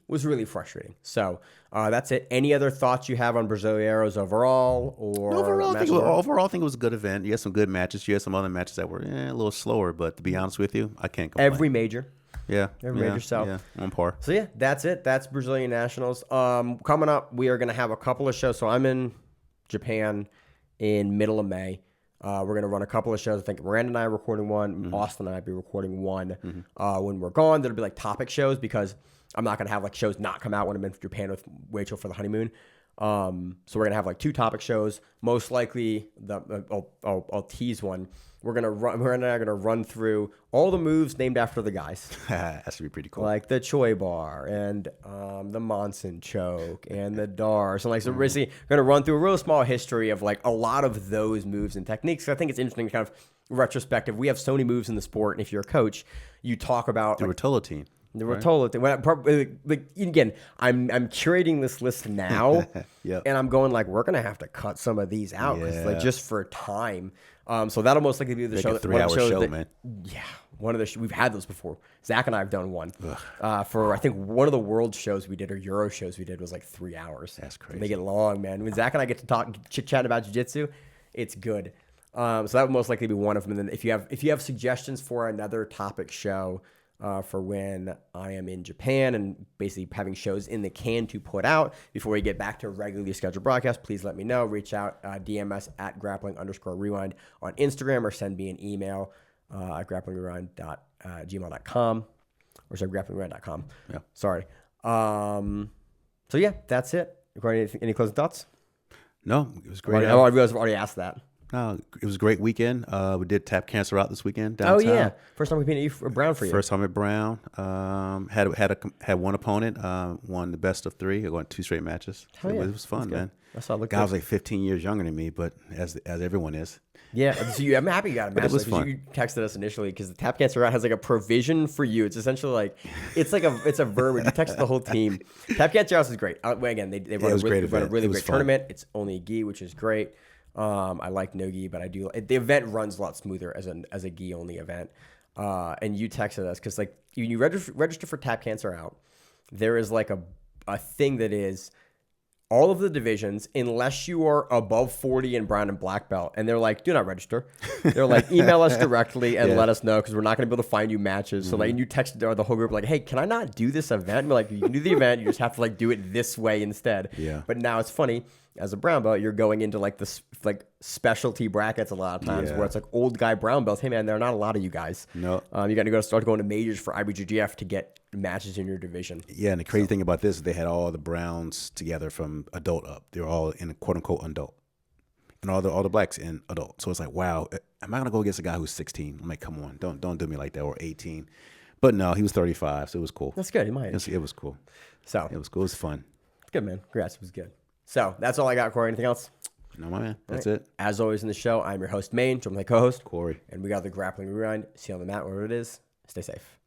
was really frustrating. So that's it. Any other thoughts you have on Brasileiros overall? Overall, I think it was a good event. You had some good matches. You had some other matches that were a little slower, but to be honest with you, I can't complain. Every major. Every major. So on par. So that's it. That's Brazilian Nationals. Coming up, we are going to have a couple of shows. So I'm in Japan in middle of May. We're going to run a couple of shows. I think Miranda and I are recording one. Mm-hmm. Austin and I will be recording one. Mm-hmm. When we're gone, there'll be like topic shows because I'm not going to have like shows not come out when I'm in Japan with Rachel for the honeymoon. So we're going to have like two topic shows. Most likely, I'll tease one. Miranda and I are going to run through all the moves named after the guys. That should be pretty cool. Like the Choi Bar and the Monson Choke and the Dars. And so basically, we're going to run through a real small history of like a lot of those moves and techniques. I think it's interesting to kind of retrospective. We have so many moves in the sport. And if you're a coach, you talk about the Rotolo team. The Rotolo thing. Again, I'm curating this list now, and I'm going like we're gonna have to cut some of these out because just for time. So that'll most likely be the show. A 3-hour show, man. Yeah, one of the we've had those before. Zach and I have done one for I think one of the world shows we did or Euro shows we did was like 3 hours. That's crazy. They get long, man. When Zach and I get to talk chit chat about jiu-jitsu, it's good. So that would most likely be one of them. And then if you have suggestions for another topic show. for when I am in Japan and basically having shows in the can to put out before we get back to regularly scheduled broadcasts. Please let me know. Reach out, DM us at grappling_rewind on Instagram, or send me an email at grapplingrewind.gmail.com, or sorry, grapplingrewind.com. Yeah. Sorry. So yeah, that's it. Any closing thoughts? No, it was great. I realized I've already asked that. No, it was a great weekend. We did Tap Cancer out this weekend downtown. Oh yeah, first time we've been at Brown for you. First time at Brown. Had one opponent. Won the best of 3. I won 2 straight matches. Hell yeah. It was fun, man. That's all. Guy was like 15 years younger than me, but as everyone is. Yeah, so I'm happy you got a match. It was fun. You texted us initially because the Tap Cancer Route has like a provision for you. It's essentially like it's a verb. You text the whole team. Tap Cancer House is great. Again, they run a really great tournament. It's only a gi, which is great. I like no gi, but I do. The event runs a lot smoother as a gi only event. And you texted us because like you register for Tap Cancer Out, there is like a thing that is all of the divisions, unless you are above 40 in brown and black belt, and they're like, do not register. They're like, email us directly and let us know because we're not going to be able to find you matches. So like, and you text the whole group like, hey, can I not do this event? And we're like, you can do the event, you just have to like do it this way instead. Yeah. But now it's funny. As a brown belt, you're going into like this like specialty brackets a lot of times where it's like old guy brown belts. Hey man, there are not a lot of you guys. No. You got to start going to majors for IBJJF to get matches in your division. Yeah, and the crazy thing about this is they had all the browns together from adult up. They were all in quote unquote adult, and all the blacks in adult. So it's like, wow, am I gonna go against a guy who's 16? I'm like, come on, don't do me like that. Or 18, but no, he was 35, so it was cool. That's good. He might. It was cool. So it was cool. It was fun. Good man. Congrats. It was good. So that's all I got, Corey. Anything else? No, my man. That's it. As always in the show, I'm your host, Maine. I'm my co-host, Corey. And we got the Grappling Rewind. See you on the mat, wherever it is. Stay safe.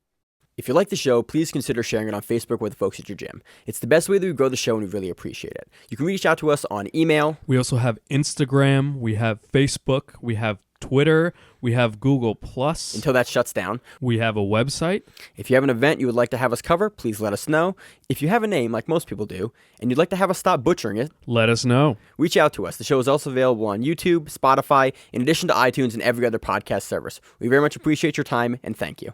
If you like the show, please consider sharing it on Facebook with the folks at your gym. It's the best way that we grow the show, and we really appreciate it. You can reach out to us on email. We also have Instagram. We have Facebook. We have Twitter. We have Google+. Until that shuts down. We have a website. If you have an event you would like to have us cover, please let us know. If you have a name, like most people do, and you'd like to have us stop butchering it, let us know. Reach out to us. The show is also available on YouTube, Spotify, in addition to iTunes and every other podcast service. We very much appreciate your time, and thank you.